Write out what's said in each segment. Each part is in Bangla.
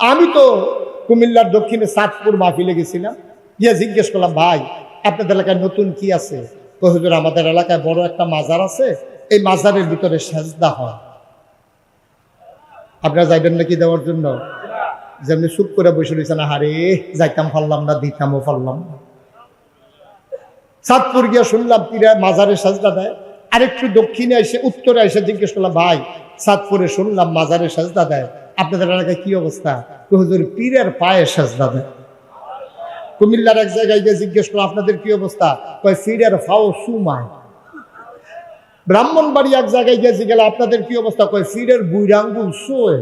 আমি তো কুমিল্লার দক্ষিণে সাতপুর মাহফিলে গেছিলাম, গিয়ে জিজ্ঞেস করলাম, ভাই আপনাদের এলাকায় নতুন কি আছে? কই হুজুর আমাদের এলাকায় বড় একটা মাজার আছে, এই মাজারের ভিতরে সেজদা হয়। আপনারা যাইবেন নাকি দেওয়ার জন্য? যেমনি চুপ করে বসে রয়েছে না, হারে যাইতাম পারলাম না, দিতামও পারলাম না। চাঁদপুর গিয়া শুনলাম পীরা মাজারে সাজদা দেয়। আরেকটু দক্ষিণে এসে উত্তরে এসে জিজ্ঞেস করলাম, ভাই চাঁদপুরে শুনলাম মাজারে সাজদা দেয়, আপনাদের এলাকায় কি অবস্থা? হুজুর পীরের পায়ে সাজদা দেয়। কুমিল্লার এক জায়গায় গিয়ে জিজ্ঞেস করলাম, আপনাদের কি অবস্থা? কয় পীরের ফাও সুমায়। ব্রাহ্মণবাড়ি এক জায়গায় গিয়ে গেলে আপনাদের কি অবস্থা? কয় পীরের বুইরাঙ্গুল সোয়ে।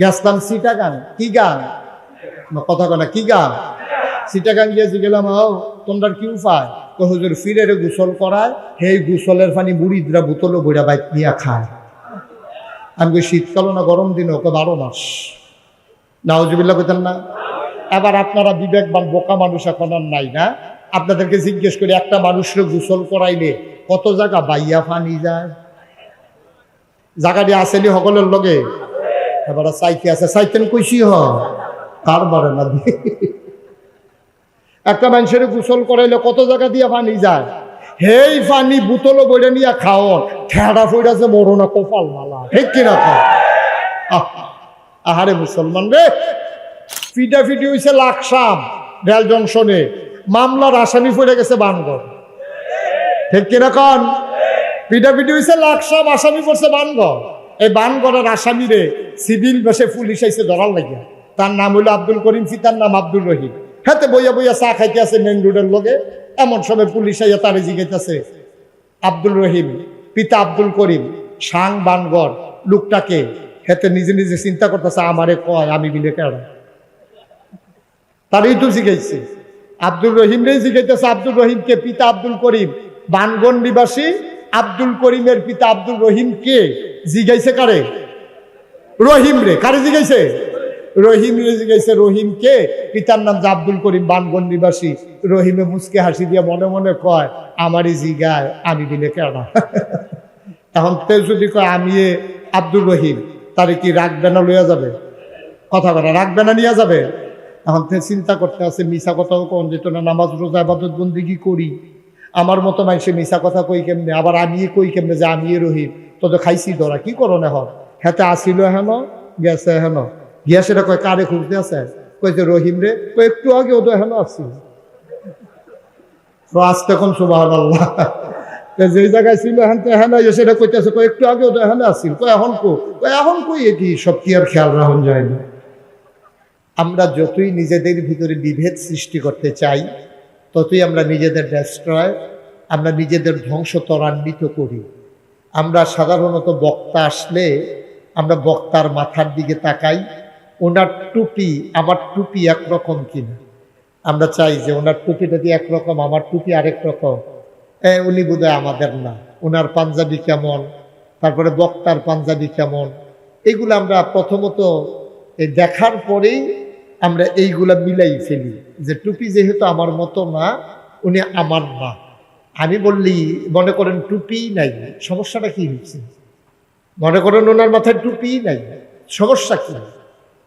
গেছলাম চিটাগাং, কি গান কথা কনা, কি গান? চিটাগাং গিয়ে গেলাম, তোমরা কি উপায়? হুজুর ফিরের গোসল করায়, সেই গোসলের পানি বুড়িদরা বোতলও বইরা বাইক নিয়ে খায়। আমি শীতকালও না গরম দিন, ওকে 12 মাস। নাউজুবিল্লাহ কইতেন না? এবার আপনারা বিবেকবান বোকা মানুষ এখন আর নাই না? আপনাদেরকে জিজ্ঞেস করি, একটা মানুষের গোসল করাইলে কত জায়গা বাইয়া পানি যায়? জায়গাটি আসেনি সকলের লগে? এবার চাইতে আছে, চাইতেন কইসি কার বারে না দিয়ে একটা মানুষের গোসল করাইলে কত জায়গা দিয়ে পানি যায়? হেই পানি বোতলও বইরে নিয়ে খাওন, ঠেড়া ফইরাছে বড় না কপাল মালা, ঠিক কিনা? আহারে মুসলমান রে, ফিটাফিটি হয়েছে লাকসাম রেল জংশনে, মামলার আসামি পড়ে গেছে বানগড়, ঠিক কিনা কন? পিটাপিটি হয়েছে লাকসাম, আসামি পড়ছে বানগড়। এই বানগড়ের আসামি রে সিভিল বেশে পুলিশ আইসে ধরার লাগিয়া। তার নাম হইল আব্দুল করিম, পিতার নাম আব্দুল রহিম। হাতে বইয়া বইয়া চা খাইতে আছে মেন রোডের লগে। এমন সময় পুলিশ আইয়া তারে জিগাইতেছে, আব্দুল রহিম পিতা আব্দুল করিম, সাং বানগড়, লোকটাকে। হেতে নিজে নিজে চিন্তা করতেছে, আমারে কয় আমি বিলে কেডা? তারই তো জিগাইছে, আব্দুল রহিম রে জিগাইতেছে। আব্দুল রহিমকে পিতা আব্দুল করিম, বানগড় নিবাসী আব্দুল করিমের পিতা আব্দুল রহিম কে জিগাইছে? কারে? রহিম রে। কারে জিগাইছে? রহিম রে জিগাইছে। রহিম কে? পিতার নাম যে আব্দুল করিম, বানগড় নিবাসী। রহিমে মুসকে হাসি দিয়া মনে মনে কয়, আমারই জিগায় আমি বিলে কেডা? এখন তে যদি কয় আমি আব্দুল রহিম, তারে কি রাখবে না লইয়া যাবে? কথা বলা রাখবে না নিয়ে যাবে? এখন চিন্তা করতে আছে, মিশা কথাও কোন যেত না, নামাজ রোজা ইবাদত বন্দেগী করি, আমার মতো মানুষে মিশা কথা কই কেমনে? আবার আমি কই কেমনে যে আমি রহিম? তো খাইছি ধরা, কি করো না? হেতে আসিল হেন, গেছে হেন। গিয়া সেটা কয় কারে খুঁজতে আছে? কইছে রহিম রে। একটু আগে ও তো হেন আসছি। আসতে এখন সুবহানাল্লাহ, যে জায়গায় ছিল হেন হেন সেটা কইতেছে, একটু আগে ও তো হেন আসছিল। এখন এখন কই এটি সব কি আর খেয়াল রাখুন যায় না? আমরা যতই নিজেদের ভিতরে বিভেদ সৃষ্টি করতে চাই, ততই আমরা নিজেদের ডেস্ট্রয়, আমরা নিজেদের ধ্বংস ত্বরান্বিত করি। আমরা সাধারণত বক্তা আসলে আমরা বক্তার মাথার দিকে তাকাই, ওনার টুপি আমার টুপি একরকম কিনা। আমরা চাই যে ওনার টুপিটা দিয়ে একরকম, আমার টুপি আরেক রকম, উনি বোধহয় আমাদের না। ওনার পাঞ্জাবি কেমন, তারপরে বক্তার পাঞ্জাবি কেমন, এইগুলো আমরা প্রথমত দেখার পরেই আমরা এইগুলা মিলাই ফেলি যে টুপি যেহেতু আমার মতো না, উনি আমার না। আমি বললি মনে করেন টুপি নাই, সমস্যাটা কি হয়েছে? মনে করেন ওনার মাথায় টুপি নাই, সমস্যা কি?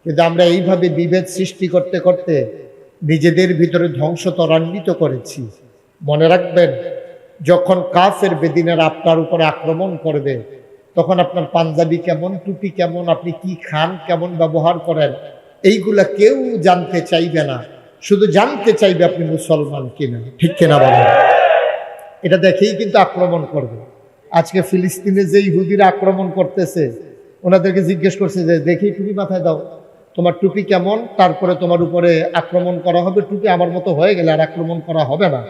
কিন্তু আমরা এইভাবে বিভেদ সৃষ্টি করতে করতে নিজেদের ভিতরে ধ্বংস ত্বরান্বিত করেছি। মনে রাখবেন, যখন কাফের বেদিনের আপনার উপরে আক্রমণ করবে, তখন আপনার পাঞ্জাবি কেমন, টুপি কেমন, আপনি কি খান, কেমন ব্যবহার করেন, এইগুলা কেউ জানতে চাইবে না। শুধু জানতে চাইবে আপনি মুসলমান কিনা, ঠিক কিনা বলেন? এটা দেখেই কিন্তু আক্রমণ করবে। আজকে ফিলিস্তিনে যে ইহুদিরা আক্রমণ করতেছে, ওনাদেরকে জিজ্ঞেস করছে যে দেখি টুপি মাথায় দাও, তোমার টুপি কেমন, তারপরে তোমার উপরে আক্রমণ করা হবে। টুপি আমার মতো হয়ে গেলে আর আক্রমণ করা হবে না।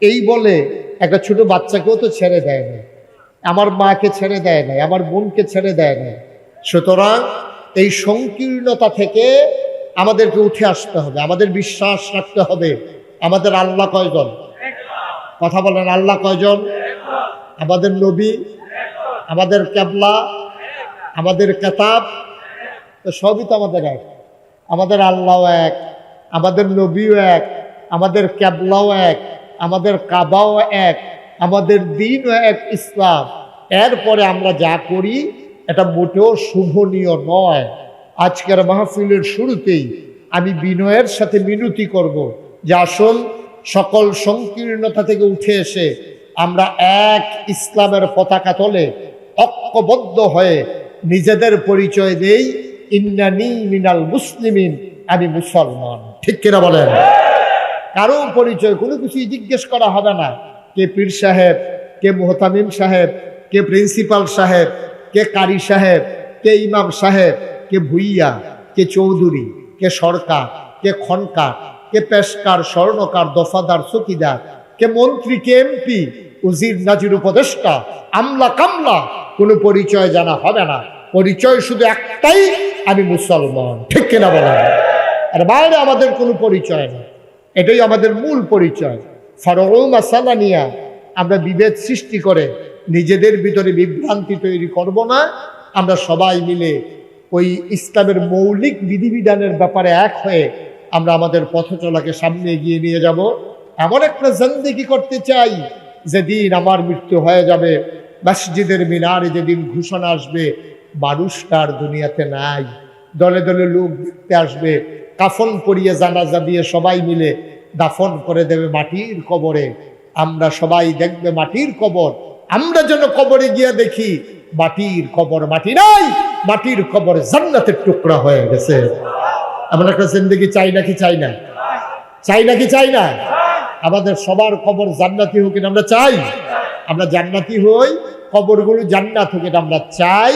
এই বলে একটা ছোট বাচ্চাকেও তো ছেড়ে দেয় না, আমার মাকে ছেড়ে দেয় নাই, আমার বোনকে ছেড়ে দেয় নাই। সুতরাং এই সংকীর্ণতা থেকে আমাদেরকে উঠে আসতে হবে, আমাদের বিশ্বাস রাখতে হবে আমাদের আল্লাহ কয়জন? কথা বলেন, আল্লাহ কয়জন? আমাদের নবী, আমাদের কেবলা, আমাদের কেতাব, তো সবই তো আমাদের এক। আমাদের আল্লাহ এক, আমাদের নবীও এক, আমাদের কেবলাও এক, আমাদের কাবাও এক, আমাদের দিনও এক, ইসলাম। এরপরে আমরা যা করি এটা মোটেও শুভনীয় নয়, আজকের মাহফিলের শুরুতেই আমি বিনয়ের সাথে মিনতি করব যে আসুন সকল সংকীর্ণতা থেকে উঠে এসে আমরা এক ইসলামের পতাকা তলে ঐক্যবদ্ধ হয়ে নিজেদের পরিচয় দেই, ইন্নানি মিনাল মুসলিমিন, আমি মুসলমান। ঠিক কিনা বলেন? কারো পরিচয় কোনো কিছুই জিজ্ঞেস করা হবে না। কে পীর সাহেব, কে মুহতামিম সাহেব, কে প্রিন্সিপাল সাহেব, কে কারি সাহেব, কে ইমাম সাহেব, কে ভুইয়া, কে চৌধুরী, কে সরকার, কে খনকার, কে পেশকার, স্বর্ণকার, দফাদার, চকিদার, কে মন্ত্রী, কে এমপি, উজির, নাজির, উপদেষ্টা, আমলা কামলা, কোনো পরিচয় জানা হবে না। পরিচয় শুধু একটাই, আমি মুসলমান। ঠিক কিনা বলেন? আর বাইরে আমাদের কোনো পরিচয় নেই, এটাই আমাদের মূল পরিচয়। ফারউ মাসালা নিয়া আমরা বিভেদ সৃষ্টি করে নিজেদের ভিতরে বিভ্রান্তি তৈরি করব না। আমরা সবাই মিলে ওই ইসলামের মৌলিক বিধিবিধানের ব্যাপারে এক হয়ে আমরা আমাদের পথ চলাকে সামনে এগিয়ে নিয়ে যাব। এমন একটা জিন্দেগি করতে চাই যেদিন আমার মৃত্যু হয়ে যাবে, মসজিদের মিনারে যেদিন ঘোষণা আসবে মানুষটার দুনিয়াতে নাই, দলে দলে লোক দেখতে আসবে, কাফন পরিয়ে জানাজা দিয়ে সবাই মিলে দাফন করে দেবে মাটির কবরে। আমরা সবাই দেখবে মাটির কবর, আমরা যেন কবরে গিয়ে দেখি মাটির কবর মাটি নাই, মাটির কবর জান্নাতের টুকরা হয়ে গেছে। আমরা একটা জিন্দেগি চাই নাকি চাই না? চাই নাকি চাই না? আমাদের সবার কবর জান্নাতি হোক, আমরা চাই আমরা জান্নাতি হই, কবরগুলো জান্নাত হোক, আমরা চাই।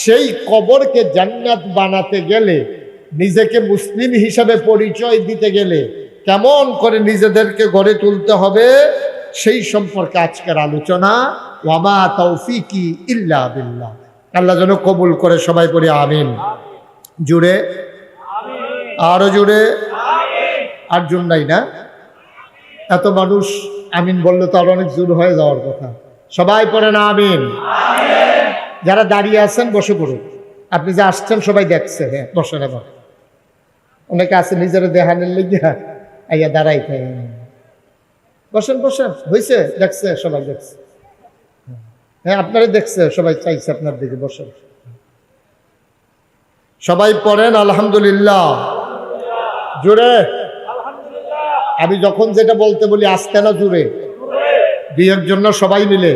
সেই কবরকে জান্নাত বানাতে গেলে, নিজেকে মুসলিম হিসাবে পরিচয় দিতে গেলে কেমন করে নিজেদেরকে গড়ে তুলতে হবে সেই সম্পর্কে আজকের আলোচনা। ওয়ামা তৌফিকি ইল্লা বিল্লাহ। আল্লাহ যেন কবুল করে, সবাই পড়ি আমিন। জুড়ে, আরো জুড়ে, আর জোর নাই না? এত মানুষ আমিন বললে তো আর অনেক জোর হয়ে যাওয়ার কথা। সবাই পড়েন আমিন। যারা দাঁড়িয়ে আছেন বসে পড়ুন। আপনি যে আসছেন সবাই দেখছে, হ্যাঁ বসেন। এবার অনেকে আছে নিজের দেহানের লেগে আইয়া দাঁড়াইতে, বসেন বসেন, হয়েছে, দেখছে, সবাই দেখছে, হ্যাঁ আপনারা দেখছে, সবাই চাইছে আপনার দিকে, বসেন। সবাই পড়েন আলহামদুলিল্লাহ। জোরে, আমি যখন যেটা বলতে বলি আসতে না জোরে, দুই একজন না সবাই মিলে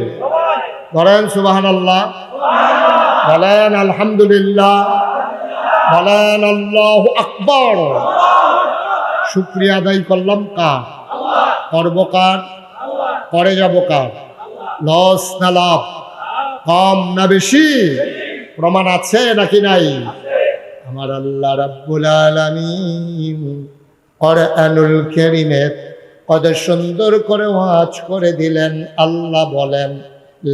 বলেন সুবহানাল্লাহ, বলেন আলহামদুলিল্লাহ, বলেন আল্লাহু আকবার। শুকরিয়া আদায় করলাম কার? করব কার? করে যাব কার? লস না লাভ? কম না বেশি? প্রমাণ আছে নাকি নাই? আমার আল্লাহ রাব্বুল আলামিন কোরআনুল কারীমে কত সুন্দর করে ওয়াজ করে দিলেন। আল্লাহ বলেন,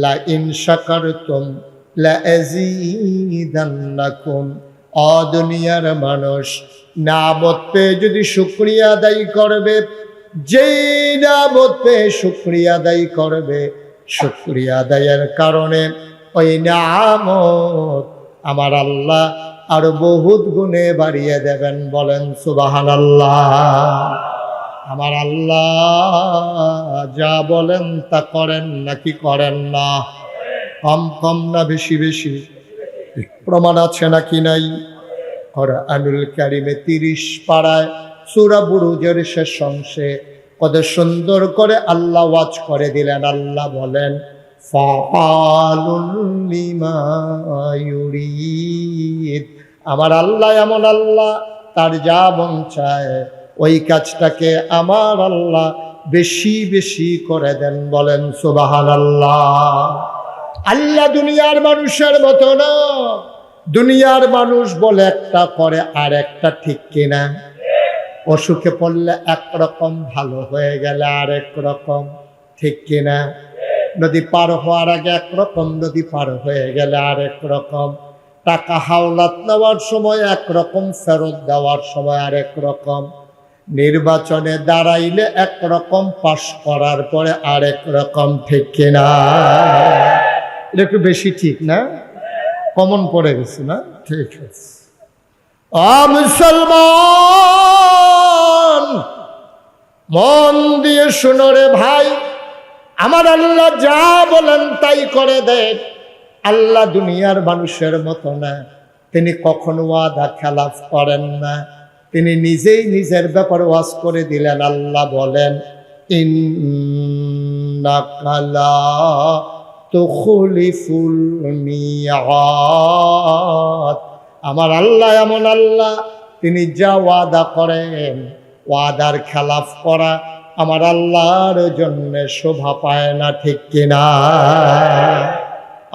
লা ইন শাকারতুম লা আযীদান্নাকুম। ও দুনিয়ার মানুষ, নিয়ামত পেয়ে যদি শুকরিয়া আদায় করবে, যেই নিয়ামত পেয়ে শুকরিয়া আদায় করবে, শুকরিয়া আদায়ের কারণে ওই নিয়ামত আমার আল্লাহ আরো বহুত গুণে বাড়িয়ে দেবেন। বলেন সুবহানাল্লাহ। আমার আল্লাহ যা বলেন তা করেন নাকি করেন না? কম কম না বেশি বেশি? প্রমাণ আছে নাকি নাই? কোরআনুল কারীমে 30 পারায় সূরা বুরুজের শেষ অংশে কত সুন্দর করে আল্লাহ ওয়াজ করে দিলেন। আল্লাহ বলেন, ফাআলুন লিমা ইউরিদ। আমার আল্লাহ এমন আল্লাহ, তার যা মন চায় ওই কাজটাকে আমার আল্লাহ বেশি বেশি করে দেন। বলেন সুবহানাল্লাহ। আল্লাহ দুনিয়ার মানুষের মতো না। দুনিয়ার মানুষ বলে একটা করে আর একটা, ঠিক কিনা? অসুখে পড়লে একরকম, ভালো হয়ে গেলে আরেক রকম, ঠিক কিনা? নদী পার হওয়ার আগে একরকম, নদী পার হয়ে গেলে আরেক রকম। টাকা হাওলাত নেওয়ার সময় একরকম, ফেরত দেওয়ার সময় আরেক রকম। নির্বাচনে দাঁড়াইলে একরকম, পাশ করার পরে আরেক রকম, ঠিক কিনা? এটা একটু বেশি ঠিক না? কমন পড়ে গেছে না? ঠিক আছে। মুসলমান মন দিয়ে শুনো রে ভাই, আমার আল্লাহ যা বলেন তাই করে দেন। আল্লাহ দুনিয়ার মানুষের মতো না। তিনি কখনো ওয়াদা খেলাফ করেন না। তিনি নিজেই নিজের ব্যাপারে ওয়াজ করে দিলেন। আল্লাহ বলেন, ইন্নাকা লা তুখলিফুল মিআদ। আমার আল্লাহ এমন আল্লাহ, তিনি যা ওয়াদা করেন, ওয়াদার খেলাফ করা আমার আল্লাহর জন্য শোভা পায় না, ঠিক কিনা?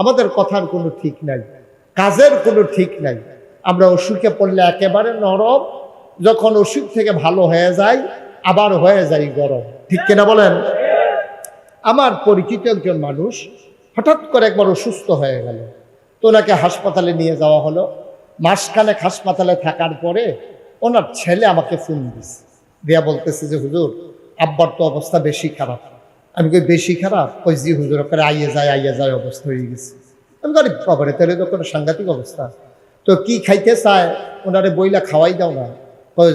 আমাদের কথার কোনো ঠিক নাই, কাজের কোনো ঠিক নাই। আমরা অসুখে পড়লে একেবারে নরম, যখন অসুখ থেকে ভালো হয়ে যায় আবার হয়ে যায় গরম, ঠিক কিনা বলেন? আমার পরিচিত একজন মানুষ হঠাৎ করে একবার অসুস্থ হয়ে গেল, তো ওনাকে হাসপাতালে নিয়ে যাওয়া হলো। মাসখানেক হাসপাতালে থাকার পরে ওনার ছেলে আমাকে ফোন দিছে, দিয়া বলতেছে যে হুজুর, আব্বার তো অবস্থা বেশি খারাপ। আমি কই বেশি খারাপ? ওই জি হুজুর, ওখানে আইয়ে যায় অবস্থা হয়ে গেছে। আমি বলি বাবারে, তাহলে তো কোনো সাংঘাতিক অবস্থা। তো কি খাইতে চায় ওনারে বইলা খাওয়াই দাও না।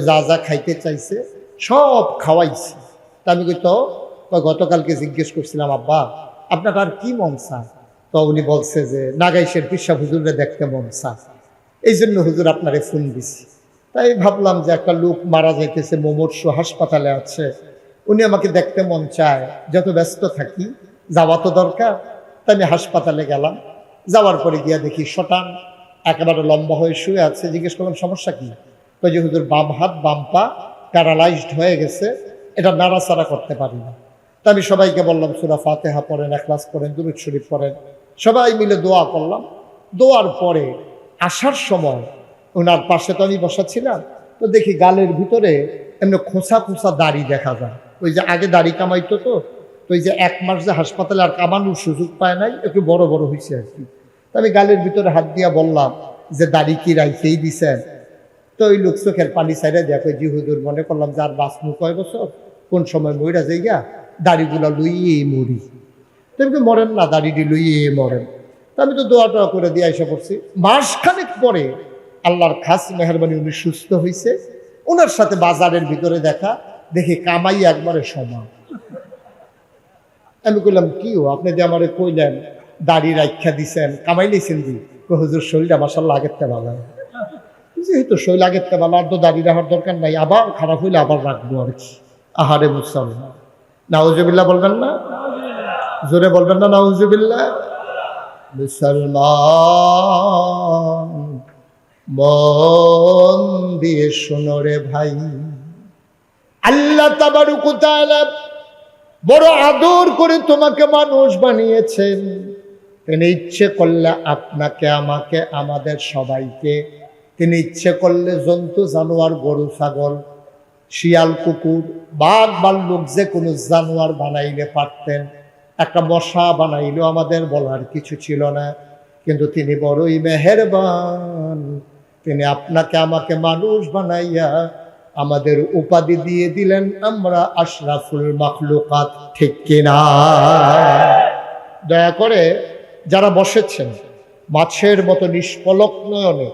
যা যা খাইতে চাইছে সব খাওয়াইছি। তা আমি কই তো গতকালকে জিজ্ঞেস করছিলাম, আব্বা আপনার আর কি মন চায়? তো উনি বলছে যে নাগাইশের পিসা হুজুরে দেখতে মন চায়, এই জন্য হুজুর আপনারে ফোন দিছি। তাই ভাবলাম যে একটা লোক মারা যাইতেছে, মুমূর্ষ হাসপাতালে আছে, উনি আমাকে দেখতে মন চায়, যত ব্যস্ত থাকি যাওয়া তো দরকার। তাই আমি হাসপাতালে গেলাম। যাওয়ার পরে গিয়া দেখি শটান একেবারে লম্বা হয়ে শুয়ে আছে। জিজ্ঞেস করলাম সমস্যা কি? কই যে হুজুর বাম হাত বাম পা প্যারালাইজড হয়ে গেছে, এটা নাড়াচাড়া করতে পারি না। তা আমি সবাইকে বললাম সূরা ফাতিহা পড়েন, ইখলাস পড়েন, দুরূদ শরীফ পড়েন। সবাই মিলে দোয়া করলাম। দোয়ার পরে আসার সময় ওনার পাশে তো আমি বসা ছিলাম, তো দেখি গালের ভিতরে এমনি খোঁচা খোঁচা দাড়ি দেখা যায়। ওই যে আগে দাড়ি কামাইতো, তো ওই যে 1 মাস যে হাসপাতালে আর কামানোর সুযোগ পায় নাই, একটু বড় বড় হয়েছে আর কি। তো আমি গালের ভিতরে হাত দিয়া বললাম যে দাড়ি কি রাইখেই দিছেন? তো ওই লোক চোখের পানি ছাইড়া দেখো, জি হুজুর, মনে করলাম যে আর বাঁচমু কয় বছর, কোন সময় মইরা যাইগা, দাড়িগুলা লইয়ে মরি। তেমনি মরেন না, দাড়িটি লইয়ে মরেন। তা আমি তো দোয়া টোয়া করে দিয়ে এসে পড়ছি। মাসখানেক পরে আল্লাহর খাস মেহরবানি উনি সুস্থ হয়েছে। ওনার সাথে বাজারের ভিতরে দেখা, দেখি কামাই একবারে সমান। আমি কইলাম কি ও, আপনি যে আমারে কইলেন দাড়ি রাখা দিছেন, কামাই নিয়েছেন দি? হুজুর শরীরটা মাশাআল্লাহ আগের তে ভালো, যেহেতু শরীর আগের তে ভালো, আর তো দাড়ি রাখার দরকার নাই, আবার খারাপ হইলে আবার রাখবো আর কি। আহারে মুসলমান, নাউজুবিল্লাহ বলবেন না? জোরে বলবেন না নাউজুবিল্লাহ? মুসলমান মন দিয়ে শোনো রে ভাই, আল্লাহ তাবারক ওয়া তাআলা বড় আদর করে তোমাকে মানুষ বানিয়েছেন। তিনি ইচ্ছে করলে আপনাকে, আমাকে, আমাদের সবাইকে, তিনি ইচ্ছে করলে জন্তু জানোয়ার, গরু ছাগল, শিয়াল কুকুর, বাঘ ভাল্লুক, যে কোনো জানোয়ার বানাইলে পারতেন। একটা মশা বানাইলেও আমাদের বলার কিছু ছিল না। কিন্তু তিনি বড়ই মেহেরবান, তিনি আপনাকে আমাকে মানুষ বানাইয়া আমাদের উপাধি দিয়ে দিলেন আমরা আশরাফুল মাখলুকাত, ঠিক কিনা? দয়া করে যারা বসেছেন মাছের মতো নিষ্পলক নয়নে,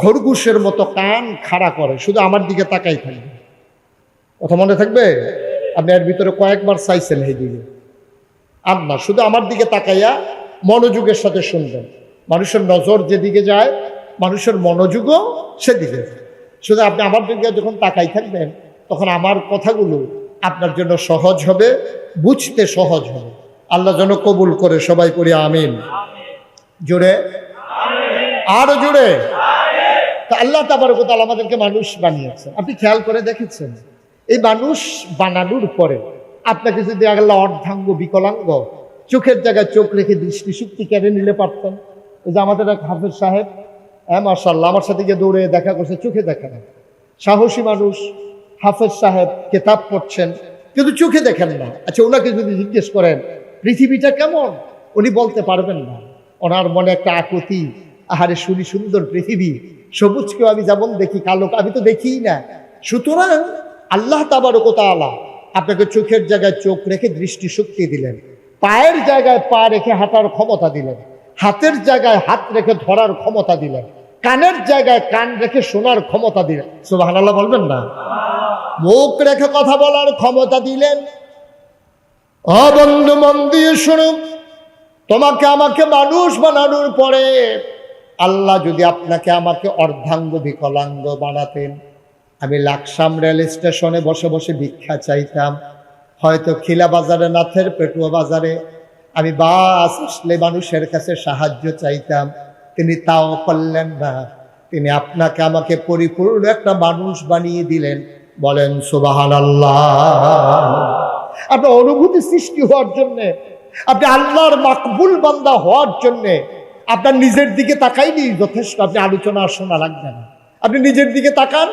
খরগোশের মতো কান খাড়া করে শুধু আমার দিকে তাকাই থাকবে। কথা মনে থাকবে? আপনি এর ভিতরে কয়েকবার চাইছেন এই দিকে, আর না, শুধু আমার দিকে তাকাইয়া মনোযোগের সাথে শুনবেন। মানুষের নজর যেদিকে যায়, মানুষের মনোযোগও সেদিকে। শুধু আপনি আমার দিকে যখন তাকাই থাকবেন, তখন আমার কথাগুলো আপনার জন্য সহজ হবে, বুঝতে সহজ হবে। আল্লাহ যেন কবুল করে, সবাই করি আমিন। জোরে, আরো জোরে। তা আল্লাহ তাবারক ওয়া তাআলা আমাদেরকে মানুষ বানিয়েছেন। আপনি খেয়াল করে দেখেছেন, এই মানুষ বানানোর পরে আপনাকে যদি আল্লাহ অর্ধাঙ্গ বিকলাঙ্গ, চোখের জায়গায় চোখ রেখে দৃষ্টিশক্তি কেড়ে নিলে পারতেন। ওই যে আমাদের এক হাফেজ সাহেব, হ্যাঁ মাশাআল্লাহ, আমার সাথে গিয়ে দৌড়ে দেখা করছে, চোখে দেখে না। সাহসী মানুষ, হাফেজ সাহেব, কেতাব পড়ছেন, কিন্তু চোখে দেখেন না। আচ্ছা, ওনাকে যদি জিজ্ঞেস করেন পৃথিবীটা কেমন, উনি বলতে পারবেন না। ওনার মনে একটা আকুতি, আহারে শুনি সুন্দর পৃথিবী, সবুজকেও আমি যেমন দেখি, কালো আমি তো দেখিই না। সুতরাং আল্লাহ তাবারক ওয়া তাআলা আপনাকে চোখের জায়গায় চোখ রেখে দৃষ্টিশক্তি দিলেন, পায়ের জায়গায় পা রেখে হাঁটার ক্ষমতা দিলেন, হাতের জায়গায় হাত রেখে ধরার ক্ষমতা দিলেন, কানের জায়গায় কান রেখে শোনার ক্ষমতা দিলেন। সুবহানাল্লাহ বলবেন না? মুখ রেখে কথা বলার ক্ষমতা দিলেন। ও বন্ধু, মন দিয়ে শুনুন, তোমাকে আমাকে মানুষ বানানোর পরে আল্লাহ যদি আপনাকে আমাকে অর্ধাঙ্গ বিকলাঙ্গ বানাতেন, আমি লাকসাম রেল স্টেশনে বসে বসে ভিক্ষা চাইতাম, হয়তো খিলা বাজারে, নাথের পেটুয়া বাজারে আমি বাস আসলে মানুষের কাছে সাহায্য চাইতাম। তিনি তাও করলেন না, তিনি আপনাকে আমাকে পরিপূর্ণ একটা মানুষ বানিয়ে দিলেন। বলেন সুবহানাল্লাহ। আপনার অনুভূতি সৃষ্টি হওয়ার জন্যে, আপনি আল্লাহর মাকবুল বান্দা হওয়ার জন্যে আপনার নিজের দিকে তাকাইনি যথেষ্ট। আপনি আলোচনা শোনা লাগবে না, আপনি নিজের দিকে তাকান।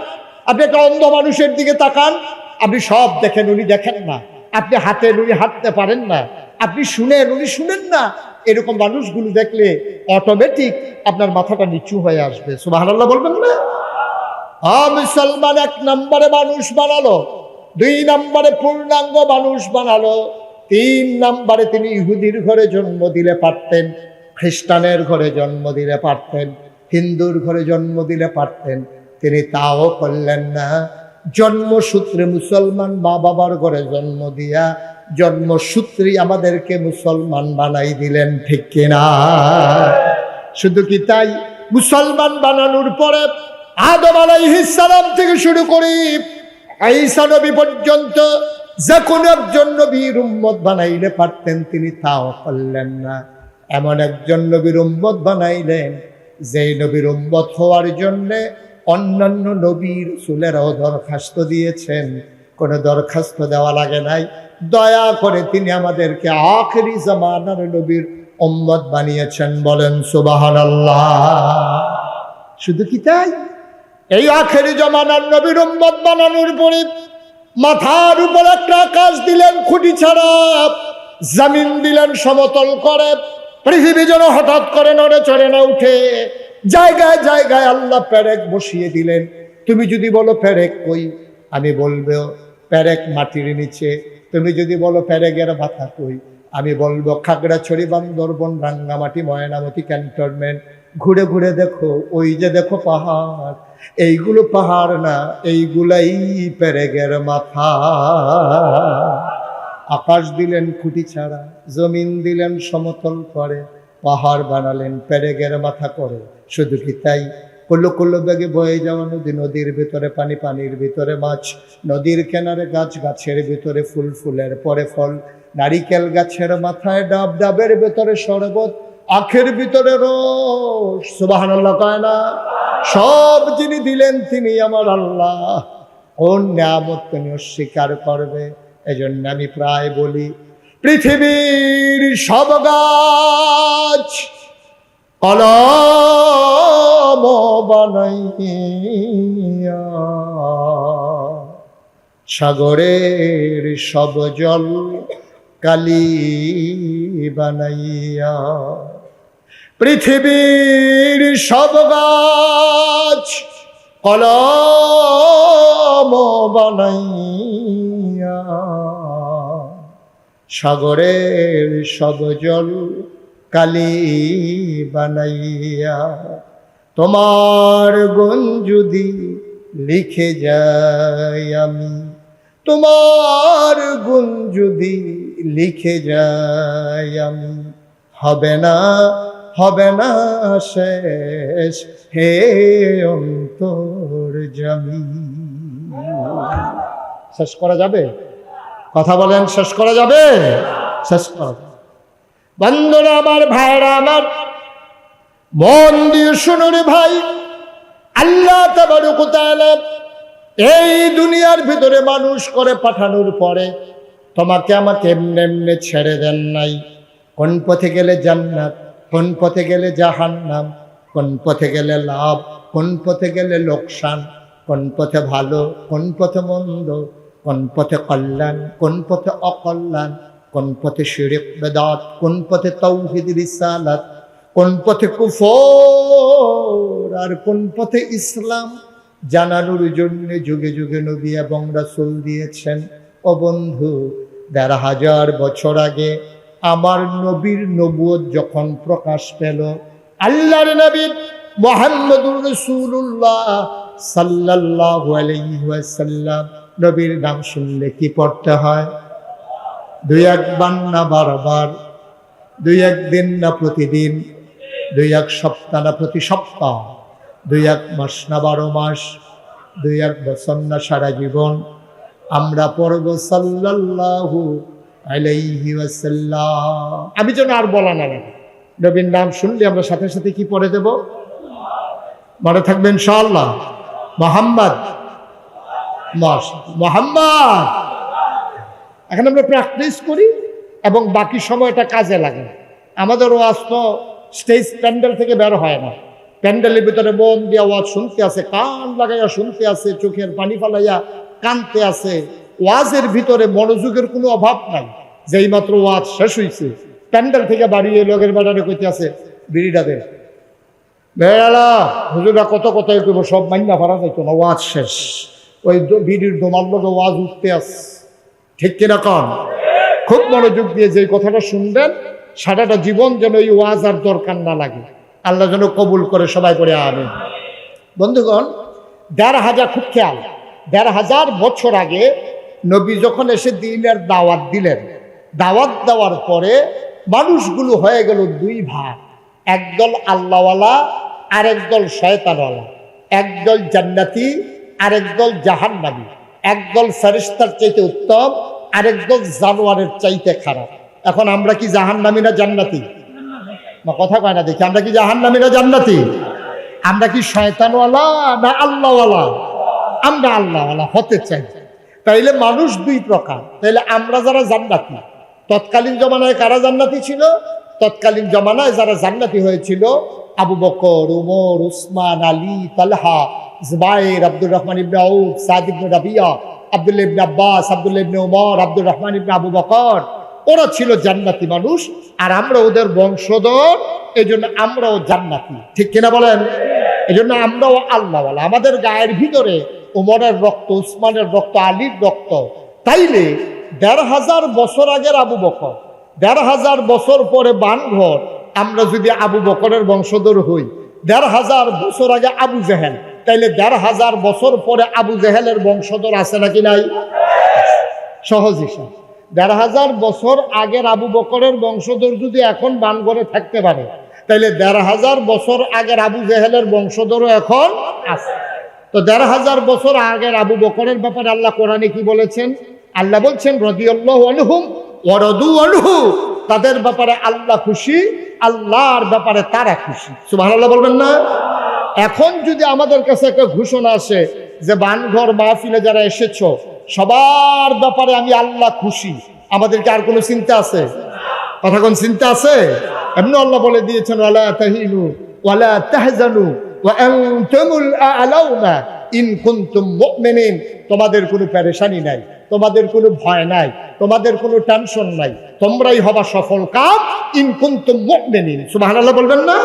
আপনি একটা অন্ধ মানুষের দিকে তাকান, আপনি সব দেখেন, উনি দেখেন না। আপনি হাঁটেন, উনি হাঁটতে পারেন না। আপনি শুনেন, উনি শুনেন না। এরকম মানুষগুলো দেখলে অটোমেটিক আপনার মাথাটা নিচু হয়ে আসবে। সুবহানাল্লাহ বলবেন না? মুসলমান 1 নম্বরে মানুষ বানালো, 2 নম্বরে পূর্ণাঙ্গ মানুষ বানালো, 3 নম্বরে তিনি ইহুদির ঘরে জন্ম দিলে পারতেন, খ্রিস্টানের ঘরে জন্ম দিলে পারতেন, হিন্দুর ঘরে জন্ম দিলে পারতেন। তিনি তাও করলেন না। জন্মসূত্রে মুসলমান মা বাবার ঘরে জন্ম দিয়া জন্মসূত্রে আমাদেরকে মুসলমান বানাই দিলেন, ঠিক কিনা? শুধু কি তাই, মুসলমান বানানোর পরে আদম আলাইহিস সালাম থেকে শুরু করে ঈসা নবী পর্যন্ত যে কোনো একজন নবীর উম্মত বানাইলে পারতেন, তিনি তাও করলেন না। এমন একজন নবীর উম্মত বানাইলেন যেই নবীর উম্মত হওয়ার জন্যে অন্যান্য নবী রাসূলেরাও দরখাস্ত দিয়েছেন, কোনো দরখাস্ত দেওয়া লাগে নাই। দয়া করে তিনি আমাদেরকে আখেরি জামানার নবীর উম্মত বানিয়েছেন। বলেন সুবহানাল্লাহ। শুধু কি তাই, এই আখেরি জামানার নবীর উম্মত বানানোর পরে মাথার উপর একটা আকাশ দিলেন খুঁটি ছাড়া, জমিন দিলেন সমতল করে, পৃথিবী যেন হঠাৎ করে নড়ে চড়ে না উঠে। জায়গায় জায়গায় আল্লাহ পেরেক বসিয়ে দিলেন। তুমি যদি বলো পেরেক কই, আমি বলবো পেরেক মাটির নিচে। তুমি যদি বলো পেরেকের মাথা কই, আমি বলবো খাগড়াছড়ি, বান্দরবন, রাঙ্গামাটি, ময়নামতি ক্যান্টনমেন্ট। ঘুরে ঘুরে দেখো, ওই যে দেখো পাহাড়, এইগুলো পাহাড় না, এইগুলাই পেরেকের মাথা। আকাশ দিলেন খুঁটি ছাড়া, জমিন দিলেন সমতল করে, পাহাড় বানালেন পেরেকের মাথা করে। শুধু কি তাই, কল্লো কল্লো বেগে বয়ে যাওয়া নদী, নদীর ভিতরে পানি, পানির ভিতরে মাছ, নদীর কিনারে গাছ, গাছের ভিতরে ফুল, ফুলের পরে ফল, নারিকেল গাছের মাথায় ডাব, ডাবের ভিতরে শরবত, আখের ভিতরে রস। সুবহানাল্লাহ কয় না? সব যিনি দিলেন তিনি আমার আল্লাহ। কোন নিয়ামত তিনি অস্বীকার করবে? এজন্য আমি প্রায় বলি, পৃথিবীর সব গাছ কলম বানাইয়া, সাগরের সব জল কালি বানাইয়া, পৃথিবীর সব গাছ কলম বানাইয়া, সাগরের সব জল কালি বানাইয়া, তোমার গুণ যদি লিখে যাই আমি, তোমার গুণ যদি লিখে যাই আমি, হবে না, হবে না শেষ হে অন্তর্যামী। শেষ করা যাবে? কথা বলেন, শেষ করা যাবে? শেষ করা যাবে। বন্ধুরা আমার, ভাইরা আমার, মন দিয়ে শুনুন ভাই, আল্লাহ তাবারক ওয়া তাআলা এই দুনিয়ার ভিতরে মানুষ করে পাঠানোর পরে তোমাকে আমাকে এমনি এমনি ছেড়ে দেন নাই। কোন পথে গেলে জান্নাত, কোন পথে গেলে জাহান্নাম, কোন পথে গেলে লাভ, কোন পথে গেলে লোকসান, কোন পথে ভালো, কোন পথে মন্দ, কোন পথে কল্যাণ, কোন পথে অকল্যাণ, কোন পথে শিরক বেদাত, কোন পথে তাওহীদ রিসালাত, কোন পথে কুফর আর কোন পথে ইসলাম জানানোর জন্য যুগে যুগে নবী এবং রাসূল দিয়েছেন। ও বন্ধু, ১৫০০ বছর আগে আমার নবীর নবুয়ত যখন প্রকাশ পেল, আল্লাহর নবী মুহাম্মদুর রাসূলুল্লাহ সাল্লাল্লাহু আলাইহি ওয়াসাল্লাম, নবীর নাম শুনলে কি পড়তে হয়? ২-১ বার না বারবার, ২-১ দিন না প্রতিদিন, 2 সপ্তাহ না প্রতি সপ্তাহ, 2 মাস না 12 মাস, 2 বছর না সারা জীবন আমরা পড়ব সাল্লাল্লাহু আলাইহি ওয়াসাল্লাম। আমি যেন আর বলা না লাগে, নবীর নাম শুনলে আমরা সাথে সাথে কি পড়ে দেব? মনে থাকবে ইনশাআল্লাহ, মুহাম্মদ মুহাম্মদ। এখন আমরা প্র্যাকটিস করি এবং বাকি সময়টা কাজে লাগে। আমাদের ওয়াজ তো স্টেজ প্যান্ডেল থেকে বের হয় না, প্যান্ডেলের ভিতরে মন দিয়া ওয়াজ শুনতে আছে, কান লাগাইয়া শুনতে আছে, চোখের পানি ফালাইয়া কানতে আছে। ওয়াজের ভিতরে মনোযোগের কোনো অভাব নাই। যেই মাত্র ওয়াজ শেষ হয়েছে, প্যান্ডেল থেকে বাড়িয়ে লোকের বাড়ারে কইতে আছে বিড়িটা দে, বেড়া হুজুরা কত কথাই কইব, সব মাইনা ভাড়া যাইতো না, ওয়াজ শেষ। ওই বিড়ির দোমার লোকে ওয়াজ উঠতে আস, ঠিক কিনা কন? খুব মনোযোগ দিয়ে যে কথাটা শুনবেন, সারাটা জীবন যেন এই ওয়াজ আর দরকার না লাগে। আল্লাহ যেন কবুল করে, সবাই করে আমিন। বন্ধুগণ, ১৫০০ খুব খেয়াল, ১৫০০ বছর আগে নবী যখন এসে দ্বীনের দাওয়াত দিলেন, দাওয়াত দেওয়ার পরে মানুষগুলো হয়ে গেল 2 ভাগ। একদল আল্লাহওয়ালা আর একদল শয়তানওয়ালা, একদল জান্নাতি আর একদল জাহান্নামী, একদল ফেরেশতার চাইতে উত্তম আর একদল জানোয়ারের চাইতে খারাপ। এখন আমরা কি জাহান্নামী না জান্নাতি? কথা কয় না দেখি, আমরা কি জাহান্নামী না জান্নাতি? আমরা কি শয়তানওয়ালা না আল্লাহওয়ালা? আমরা আল্লাহওয়ালা হতে চাই। তাইলে মানুষ 2 প্রকার। তাইলে আমরা যারা জান্নাতি, তৎকালীন জমানায় কারা জান্নাতি ছিল? তৎকালীন জমানায় যারা জান্নাতি হয়েছিল, আবু বকর, উমর, উসমান, আলী, তালহা, জুবাইর, আব্দুর রহমান ইবনে আউফ, সাদ ইবনে রাবিয়া, আব্দুল্লাহ ইবনে আব্বাস, আব্দুল্লাহ ইবনে উমর, আব্দুর রহমান ইবনে আবু বকর, ওরা ছিল জান্নাতি মানুষ। আর আমরা ওদের বংশধর, এই জন্য আমরাও জান্নাতি, ঠিক কিনা বলেন? এই জন্য আমরাও আল্লাহওয়ালা। আমাদের গায়ের ভিতরে উমরের রক্ত, উসমানের রক্ত, আলীর রক্ত। তাইলে ১৫০০ বছর আগের আবু বকর, ১৫০০ বছর পরে বানঘর, আমরা যদি আবু বকরের বংশধর হই, ১৫০০ বছর আগে আবু জেহেল, তাইলে ১৫০০ বছর পরে আবু জেহেলের বংশধর আছে নাকি নাই? সহজ হিসাব। ১৫০০ বছর আগের আবু বকরের বংশধর যদি এখন বানঘরে থাকতে পারে, তাইলে ১৫০০ বছর আগের আবু জেহেলের বংশধরও এখন আছে। তো ১৫০০ বছর আগের আবু বকরের ব্যাপারে আল্লাহ কোরআনে কি বলেছেন? আল্লাহ বলছেন রাদিয়াল্লাহু আনহুম ওয়া রাদু আনহু, তাদের ব্যাপারে আল্লাহ খুশি, আল্লাহর ব্যাপারে তারা খুশি। সুবহানাল্লাহ বলবেন না? এখন যদি আমাদের কাছে একটা ঘোষণা আসে যে বানঘর মাহফিলে যারা এসেছো সবার ব্যাপারে আমি আল্লাহ খুশি, আমাদেরকে আর কোনো চিন্তা আছে? কথা কোন চিন্তা আছে? এমনি আল্লাহ বলে দিয়েছেন ওয়ালা তাহিনু ওয়ালা তাহজানু ওয়া আনতুমুল আ'লাউনা ইন কুনতুম মুমিনিন। তোমাদের কোনো পেরেশানি নাই, তোমাদের কোনো ভয় নাই, তোমাদের কোনো টেনশন নাই, তোমরাই হবা সফল কাম ইন কুনতুম মুমিনিন। সুবহানাল্লাহ বলবেন না?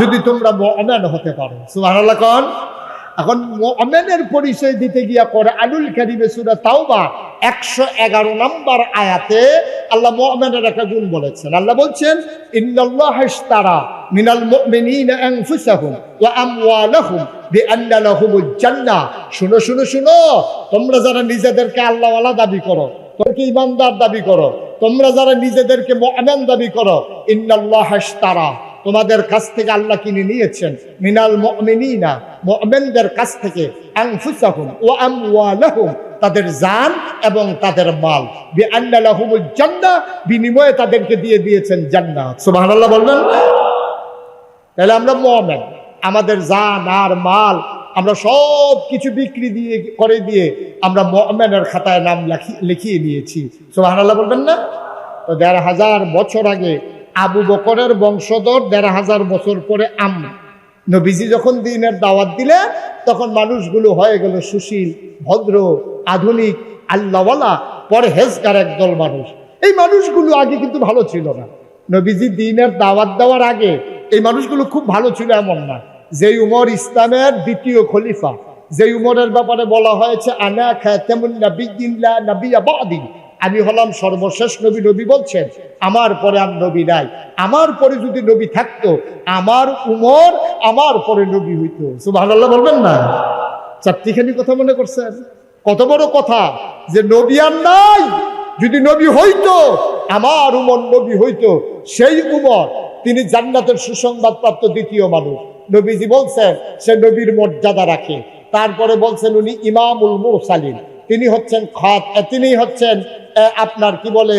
যদি তোমরা মুমিন হতে পারো। সুবহানাল্লাহ কোন? এখন মুমিনের পরিচয় দিতে গিয়া কোরআনুল কারীমে সূরা তাওবা 111 নম্বর আয়াতে আল্লাহ মুমিনের একটা গুণ বলেছেন। আল্লাহ বলছেন ইন্নাল্লাহা ইশতারা মিনাল মুমিনিনা আনফুসাহুম ওয়া আমওয়ালাহুম বিআন্না লাহুমুল জান্নাহ। শুনো শুনো শুনো, তোমরা যারা নিজেদেরকে আল্লাহওয়ালা দাবি করো, তোমরা ঈমানদার দাবি করো, তোমরা যারা নিজেদেরকে মুমিন দাবি করো, ইন্নাল্লাহা ইশতারা, তোমাদের কাছ থেকে আল্লাহ কিনে নিয়েছেন মিনাল মুমিনিনা, মুমিনদের কাছ থেকে, আনফুসাহুম ওয়া আমওয়ালাহুম, তাদের জান এবং তাদের মাল, বিআন্না লাহুমুল জান্নাহ, বিনিময়ে তাদেরকে দিয়ে দিয়েছেন জান্নাত। সুবহানাল্লাহ বলবেন? তাহলে আমরা মুমিন, আমাদের জান আর মাল আমরা সব কিছু বিক্রি করে দিয়ে আমরা মুমিনের খাতায় নাম লিখিয়ে নিয়েছি। সুবহানাল্লাহ বলবেন না? তো ১৫০০ বছর আগে আবু বকরের বংশধর, ১৫০০ বছর পরে আমরা। নবীজি যখন দ্বীনের দাওয়াত দিলে তখন মানুষগুলো হয়ে গেল সুশীল, ভদ্র, আধুনিক, আল্লাহওয়ালা, পরহেজগার একদল মানুষ। এই মানুষগুলো আগে কিন্তু ভালো ছিল না। নবীজি দ্বীনের দাওয়াত দেওয়ার আগে এই মানুষগুলো খুব ভালো ছিল এমন না। যে উমর ইসলামের দ্বিতীয় খলিফা, যে উমরের ব্যাপারে বলা হয়েছে আনা খাতামুন নাবিয়্যিন লা নাবিয়্যা বা'দি, আমি হলাম সর্বশেষ নবী। নবী বলছেন আমার পরে আর নবী নাই, আমার পরে যদি নবী থাকতো আমার উমর আমার পরে নবী হইতো। সুবহানাল্লাহ বলবেন না? চারটিখানি কথা মনে করছেন? কত বড় কথা যে নবী আর নাই, যদি নবী হইতো আমার উমর নবী হইতো। সেই উমর তিনি জান্নাতের সুসংবাদপ্রাপ্ত দ্বিতীয় মানুষ। নবীজি বলছেন সে নবীর মর্যাদা রাখে। তারপরে বলছেন উনি ইমামুল মুরসালিন, তিনি হচ্ছেন তিনি হচ্ছেন আপনার কি বলে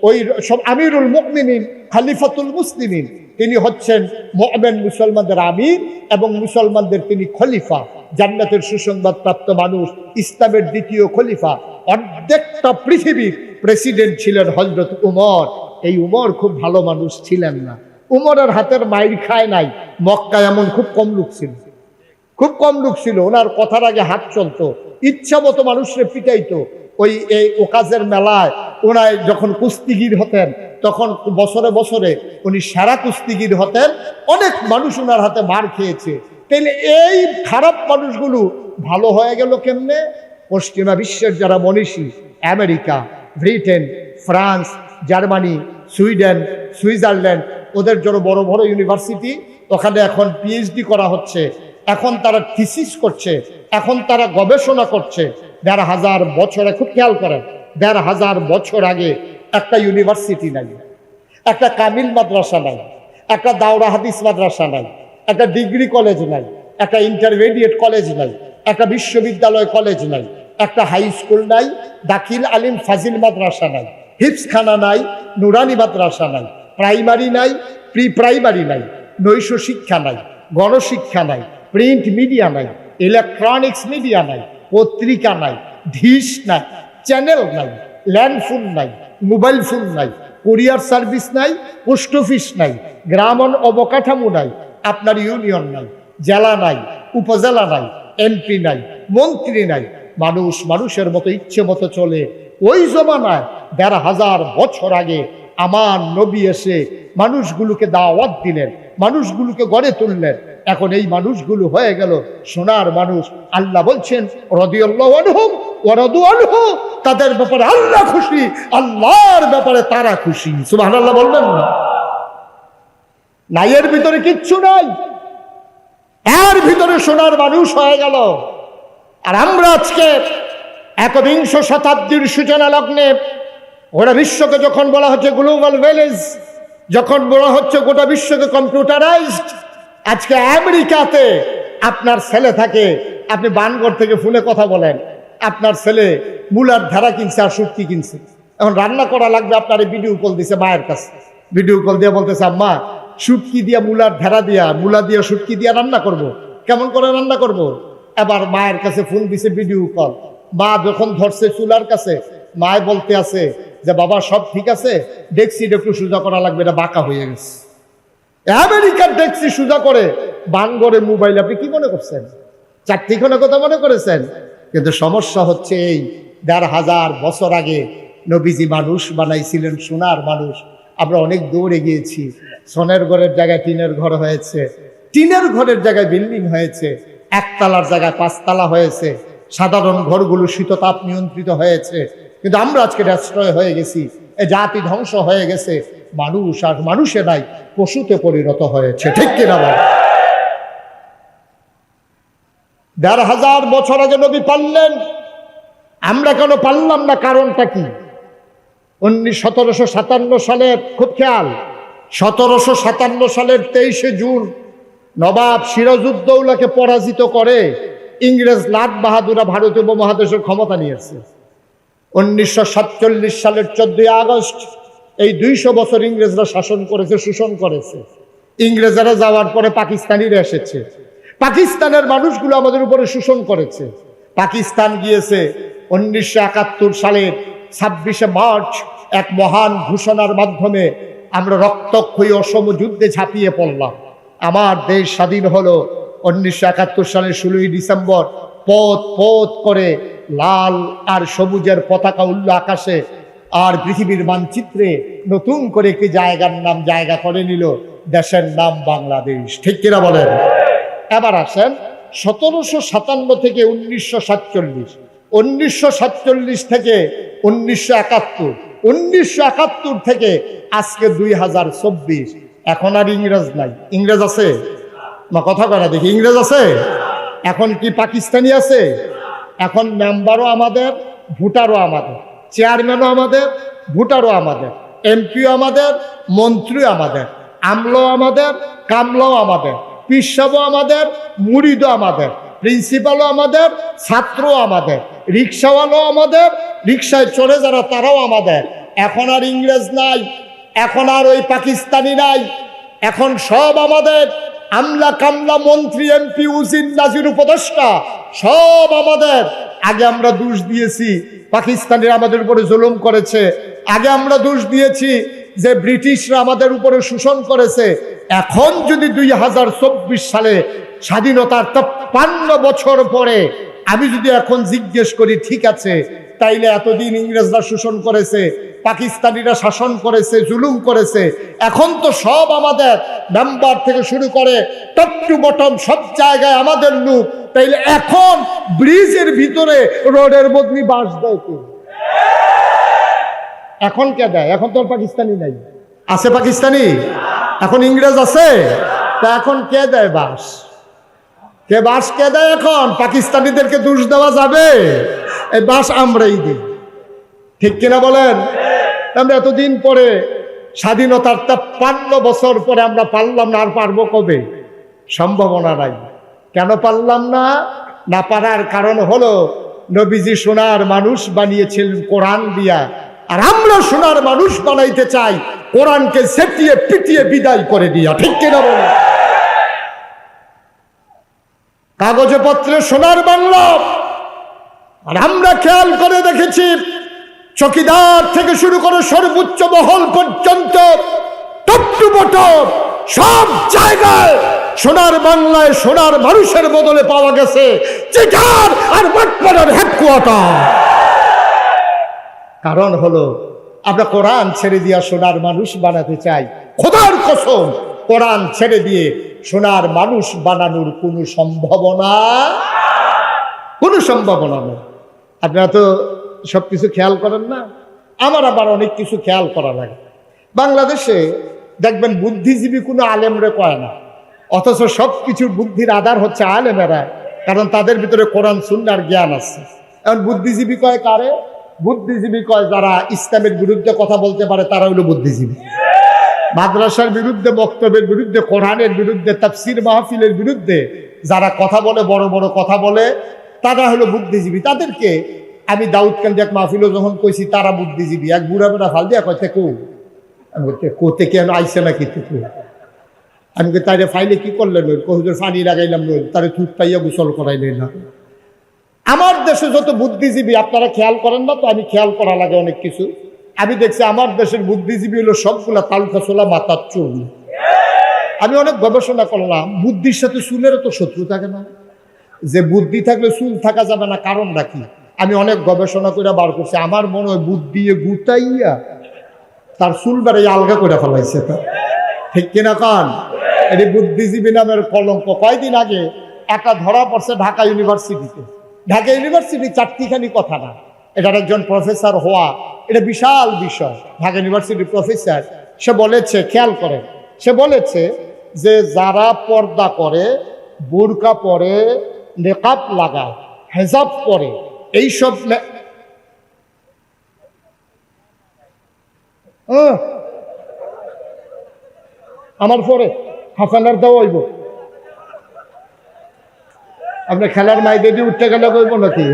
ওই সব আমিরুল মুমিনিন, খলিফাতুল মুসলিমিন, তিনি হচ্ছেন মুমিন মুসলমানদের আমির এবং মুসলমানদের তিনি খলিফা, জান্নাতের সুসংবাদ প্রাপ্ত মানুষ, ইসলামের দ্বিতীয় খলিফা। অর্ধেকটা পৃথিবীর প্রেসিডেন্ট ছিলেন হযরত উমর। এই উমর খুব ভালো মানুষ ছিলেন না, উমরের হাতের মাইর খায় নাই। মক্কায় এমন খুব কম লোক ছিল, খুব কম লোক ছিল, ওনার কথার আগে হাত চলতো, ইচ্ছা মতো মানুষরে পিটাইতো। ওই এই ওকাজের মেলায় ওনায় যখন কুস্তিগির হতেন তখন বছরে বছরে উনি সেরা কুস্তিগির হতেন, অনেক মানুষ ওনার হাতে মার খেয়েছে। তাহলে এই খারাপ মানুষগুলো ভালো হয়ে গেল কেমনে? পশ্চিমা বিশ্বের যারা মনীষী, America, Britain, France, Germany, Sweden, Switzerland, ওদের জন্য বড় বড় ইউনিভার্সিটি, ওখানে এখন পিএইচডি করা হচ্ছে, এখন তারা থিসিস করছে, এখন তারা গবেষণা করছে। ১,৫০০ বছরে, খুব খেয়াল করেন, ১,৫০০ বছর আগে একটা ইউনিভার্সিটি নাই, একটা কামিল মাদ্রাসা নাই, একটা দাওরা হাদিস মাদ্রাসা নাই, একটা ডিগ্রি কলেজ নাই, একটা ইন্টারমিডিয়েট কলেজ নাই, একটা বিশ্ববিদ্যালয় কলেজ নাই, একটা হাই স্কুল নাই, দাখিল আলিম ফাজিল মাদ্রাসা নাই, হিফজখানা নাই, নুরানি মাদ্রাসা নাই, প্রাইমারি নাই, প্রি প্রাইমারি নাই, নৈশ শিক্ষা নাই, গণশিক্ষা নাই, প্রিন্ট মিডিয়া নাই, ইলেকট্রনিক্স মিডিয়া নাই, পত্রিকা নাই, ডিশ নাই, চ্যানেল নাই, ল্যান্ডফোন নাই, মোবাইল ফোন নাই, কুরিয়ার সার্ভিস নাই, পোস্ট অফিস নাই, গ্রাম অবকাঠামো নাই, আপনার ইউনিয়ন নাই, জেলা নাই, উপজেলা নাই, এমপি নাই, মন্ত্রী নাই। মানুষ মানুষের মতো ইচ্ছে মতো চলে। ওই জমানায় ১,৫০০ বছর আগে আমার নবী এসে মানুষগুলোকে দাওয়াত দিলেন, মানুষগুলোকে গড়ে তুললেন। এখন এই মানুষগুলো হয়ে গেল সোনার মানুষ। আল্লাহ বলছেন রাদিয়াল্লাহু আনহুম ওয়া রাদু আনহু, তাদের ব্যাপারে আল্লাহ খুশি, আল্লাহর ব্যাপারে তারা খুশি। সুবহানাল্লাহ বলবেন না? নাই এর ভিতরে কিচ্ছু নাই, এর ভিতরে সোনার মানুষ হয়ে গেল। আর আমরা আজকে ১বিংশ শতাব্দীর সূচনা লগ্নে গোটা বিশ্বকে যখন বলা হচ্ছে গ্লোবাল ভিলেজ, যখন বলা হচ্ছে গোটা বিশ্বকে কম্পিউটারাইজড, আজকে আমেরিকাতে আপনার ছেলে থাকে, আপনি বানগর থেকে ফোনে কথা বলেন, আপনার ছেলে মুলার ধারা কিনছে আর শুটকি কিনছে, এখন রান্না করা লাগবে, আপনার ভিডিও কল দিছে মায়ের কাছে, ভিডিও কল দিয়ে বলতেছে আম্মা শুটকি দিয়া মুলার ধারা দিয়া, মুলা দিয়া শুটকি দিয়া রান্না করব। কেমন করে রান্না করব? এবার মায়ের কাছে ফোন দিছে ভিডিও কল, মা যখন ধরছে চুলার কাছে, মায় বলতে আছে যে বাবা সব ঠিক আছে, ডেক্সিটা একটু সোজা করা লাগবে, এটা বাঁকা হয়ে গেছে। আমেরিকার ডেক্সি সোজা করে বানগরে মোবাইল, আপনি কি মনে করছেন? চারটিখানা কথা মনে করেছেন? কিন্তু সমস্যা হচ্ছে এই ১,৫০০ বছর আগে নবীজি মানুষ বানাইছিলেন সোনার মানুষ। আমরা অনেক দূরে গিয়েছি, সোনের ঘরের জায়গায় টিনের ঘর হয়েছে, টিনের ঘরের জায়গায় বিল্ডিং হয়েছে, একতলার জায়গায় ৫ তলা হয়েছে, সাধারণ ঘরগুলো শীততাপ নিয়ন্ত্রিত হয়েছে। কিন্তু আমরা আজকে ডেস্ট্রয় হয়ে গেছি, এ জাতি ধ্বংস হয়ে গেছে, মানুষ আর মানুষে নাই, পশুতে পরিণত হয়েছে। ঠিক কিনা বল? ১,৫০০ বছর আগে নবী পারলেন, আমরা কেন পারলাম না? কারণটা কি? ১৭৫৭ সালের, খুব খেয়াল, ১৭৫৭ সালের ২৩শে জুন নবাব সিরাজউদ্দৌলাকে পরাজিত করে ইংরেজ লাট বাহাদুরা ভারতীয় উপমহাদেশের ক্ষমতা নিয়েছে। ১৯৪৭ সালের ১৪ই আগস্ট, এই ২০০ বছর ইংরেজরা শাসন করেছে, শোষণ করেছে। ইংরেজরা যাওয়ার পরে পাকিস্তানিরা এসেছে, পাকিস্তানের মানুষগুলো আমাদের উপরে শোষণ করেছে। পাকিস্তান গিয়েছে ১৯৭১ সালের ২৬শে মার্চ এক মহান ঘোষণার মাধ্যমে আমরা রক্তক্ষয়ী অসম যুদ্ধে ঝাঁপিয়ে পড়লাম। আমার দেশ স্বাধীন হলো ১৯৭১ সালের ১৬ই ডিসেম্বর। পথ পথ করে লাল আর সবুজের পতাকা উড়ল আকাশে, আর পৃথিবীর মানচিত্রে নতুন করে একটি জায়গার নাম জায়গা করে নিল, দেশের নাম বাংলাদেশ। ঠিক কিনা বলেন? এবার আসেন ১৭৫৭ থেকে ১৯৪৭, ১৯৪৭ থেকে ১৯৭১, ১৯৭১ থেকে আজকে ২০২৪। এখন আর ইংরেজ নাই। ইংরেজ আছে? না, কথা করা দেখি, ইংরেজ আছে? এখন কি পাকিস্তানি আছে? এখন মেম্বারও আমাদের, ভোটারও আমাদের, চেয়ারম্যানও আমাদের, ভোটারও আমাদের। এমপিও আমাদের, মন্ত্রীও আমাদের, আমলাও আমাদের, কামলাও আমাদের, পিসাবও আমাদের, মুরিদও আমাদের, প্রিন্সিপালও আমাদের, ছাত্রও আমাদের, রিক্সাওয়ালাও আমাদের, রিক্সায় চড়ে যারা তারাও আমাদের। এখন আর ইংরেজ নাই, এখন আর ওই পাকিস্তানি নাই, এখন সব আমাদের। আমলা কামলা মন্ত্রী এমপি উজির নাজির উপদেষ্টা সব আমাদের। আগে আমরা দোষ দিয়েছি পাকিস্তানিরা আমাদের উপরে জুলুম করেছে, আগে আমরা দোষ দিয়েছি যে ব্রিটিশরা আমাদের উপরে শোষণ করেছে। এখন যদি 2024 সালে স্বাধীনতার 53 বছর পরে আমি যদি এখন জিজ্ঞেস করি, ঠিক আছে তাইলে এতদিন ইংরেজরা শোষণ করেছে, পাকিস্তানিরা শাসন করেছে, জুলুম করেছে, এখন তো সব আমাদের, মেম্বার থেকে শুরু করে টপ টু বটম সব জায়গায় আমাদের লোক, তাইলে এখন ব্রিজের ভিতরে রোডের বদলি বাস দেয় কে? এখন কে দেয়? এখন তো পাকিস্তানি নাই। আছে পাকিস্তানি? এখন ইংরেজ আছে? তা এখন কে দেয় বাস? কে বাস কে দেয়? এখন পাকিস্তানিদেরকে দোষ দেওয়া যাবে? এই বাস আমরাই দিই, ঠিক কিনা বলেন? আমরা এতদিন পরে স্বাধীনতার 53 বছর পরে আমরা পারলাম না, আর পারবো কবে? সম্ভাবনা নাই। কেন পারলাম না? না পারার কারণ হলো নবীজি সোনার মানুষ বানিয়েছিলেন কোরআন দিয়া, আর আমরা সোনার মানুষ বানাইতে চাই কোরআনকে সেটিয়ে পিটিয়ে বিদায় করে দিয়া, ঠিক কিনা বলেন? কাগজে পত্রে সোনার বাংলা, আর আমরা খেয়াল করে দেখেছি চকিদার থেকে শুরু করে সর্বোচ্চ মহল পর্যন্ত টপ টু বটম সব জায়গায় সোনার বাংলায় সোনার মানুষের বদলে পাওয়া গেছে চিটার আর বাটপাড়ার হেডকোয়ার্টার। কারণ হলো আমরা কোরআন ছেড়ে দিয়া সোনার মানুষ বানাতে চাই। খোদার কসম, কোরআন ছেড়ে দিয়ে সোনার মানুষ বানানোর কোনো সম্ভাবনা নেই। আপনারা তো সবকিছু খেয়াল করেন না, আমার আবার অনেক কিছু খেয়াল করা লাগে। বাংলাদেশে দেখবেন বুদ্ধিজীবী কোনো আলেমরে কয় না, অথচ সবকিছুর বুদ্ধির আধার হচ্ছে আলেমেরা, কারণ তাদের ভিতরে কোরআন সুন্নাহর জ্ঞান আছে। এখন বুদ্ধিজীবী কয় কারে? বুদ্ধিজীবী কয় যারা ইসলামের বিরুদ্ধে কথা বলতে পারে তারা হলো বুদ্ধিজীবী। মাদ্রাসার বিরুদ্ধে, বক্তব্যের বিরুদ্ধে, কোরআনের বিরুদ্ধে, তাফসীর মাহফিলের বিরুদ্ধে যারা কথা বলে, বড় বড় কথা বলে, তারা হলো বুদ্ধিজীবী। তাদেরকে আমি দাউদকান্দি এক মাহফিলও যখন কইছি তারা বুদ্ধিজীবী, এক বুড়া বুড়া ফাল দিয়া কইতে কোতে কেন আইসে না কি আমি তাইরে ফাইলে কি করলেন? হুজুর পানি লাগাইলাম, তারে থুত পাইয়া গোসল করাইলেন না। আমার দেশে যত বুদ্ধিজীবী আপনারা খেয়াল করেন না তো, আমি খেয়াল করা লাগে অনেক কিছু। আমি দেখছি আমার দেশের বুদ্ধিজীবী হলো সবগুলা তালকাছোলা মাথার চুল। আমি অনেক গবেষণা করলাম, বুদ্ধির সাথে চুলেরও তো শত্রু থাকে না, যে বুদ্ধি থাকলে চুল থাকা যাবে না, কারণ নাকি? আমি অনেক গবেষণা করে বার করছি, আমার মনে হয় বুদ্ধি গুতাইয়া তার চুল বেড়াই আলগা করে ফেলাইছে, ঠিক কিনা কান? এটি বুদ্ধিজীবী নামের কলঙ্ক। কয়দিন আগে একটা ধরা পড়ছে ঢাকা ইউনিভার্সিটিতে। ঢাকা ইউনিভার্সিটি চারটিখানি কথা না, এটার একজন প্রফেসর হওয়া এটা বিশাল বিষয়। ঢাকা ইউনিভার্সিটির প্রফেসর, সে বলেছে, খেয়াল করেন, সে বলেছে যে যারা পর্দা করে, বোরকা পরে, নেকাব লাগায়, হেজাব পরে, এইসব আমার পরে হাফানার দেওয়া হইব। আপনার খেলার মাইদে দিয়ে উঠতে গেলে কইব নাকি?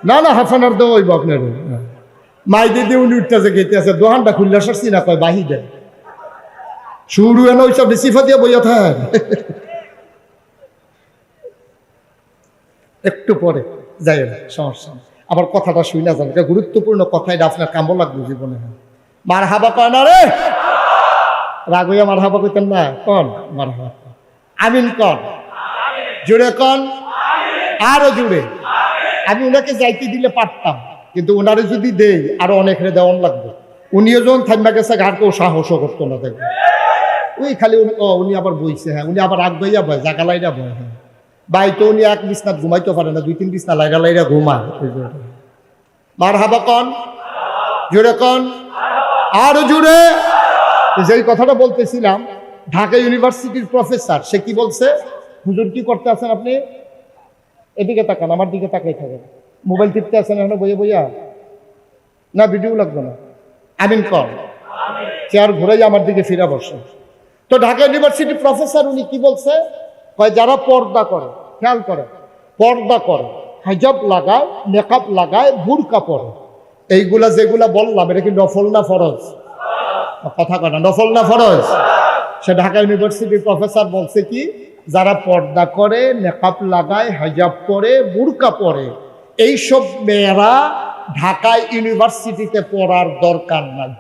না না, হাফানার দেওয়া হইব আপনার। মাইদে দিয়ে উনি উঠতেছে, গেতে আছে, দোকানটা খুললে আসছি না, কয় বাহি দেন শুরু এনে ওইসব সিফা দিয়ে বইয়া থাক। একটু পরে যাই না, সমস্যা নেই। আবার কথাটা শুই না যান, গুরুত্বপূর্ণ কথা, এটা আপনার কামো লাগবে জীবনে। মার হাবা কয় না রে, রাগ হইয়া মার হাবা কইতেন না, কন মার হাবা, আমিন কন, জুড়ে কন, আরো জুড়ে। আমি ওনাকে যাইতে দিলে পারতাম, কিন্তু ওনারে যদি দেই আরো অনেক দেওয়ান লাগবে। উনিও যখন থাইমা গেছে ঘাট কেউ সাহসও করতো না, দেখবে ওই খালি উনি আবার বইছে, হ্যাঁ উনি আবার রাগ হইয়া বয়, জাগা লাইরা বয়। হ্যাঁ বাই তো উনি এক বিছনাত ঘুমাইতে পারে না, 2-3 বিছনা লাইরা লাইরা ঘুমায়। মার হাবা কন, জুড়ে কন, আরো জুড়ে। যেই কথাটা বলতেছিলাম, ঢাকা ইউনিভার্সিটির প্রফেসর, সে কি বলছে? হুজুর কি করতে আছেন আপনি? এদিকে তাকান, আমার দিকে তাকাই থাকেন। মোবাইল টিপতে আছেন এখন বইয়া বইয়া? না ভিডিও লাগবে না। আমিন কর, চেয়ার ঘুরাই আমার দিকে ফিরে বসে। তো ঢাকা ইউনিভার্সিটি প্রফেসর উনি কি বলছে, কয় যারা পর্দা করে, খেয়াল করে, পর্দা করে, হিজাব লাগায়, মেকআপ লাগায়, বুরকা পরে, এইগুলা যেগুলা বললাম এটা কি নফল না ফরজ? কথা কয় না, নফল না ফরজ? সে ঢাকা ইউনিভার্সিটির প্রফেসর বলছে কি, যারা পর্দা করে, মেকআপ লাগায়, হিজাব পরে, বুরকা পরে, এইসব মেয়েরা ঢাকা ইউনিভার্সিটিতে পড়ার দরকার নাই।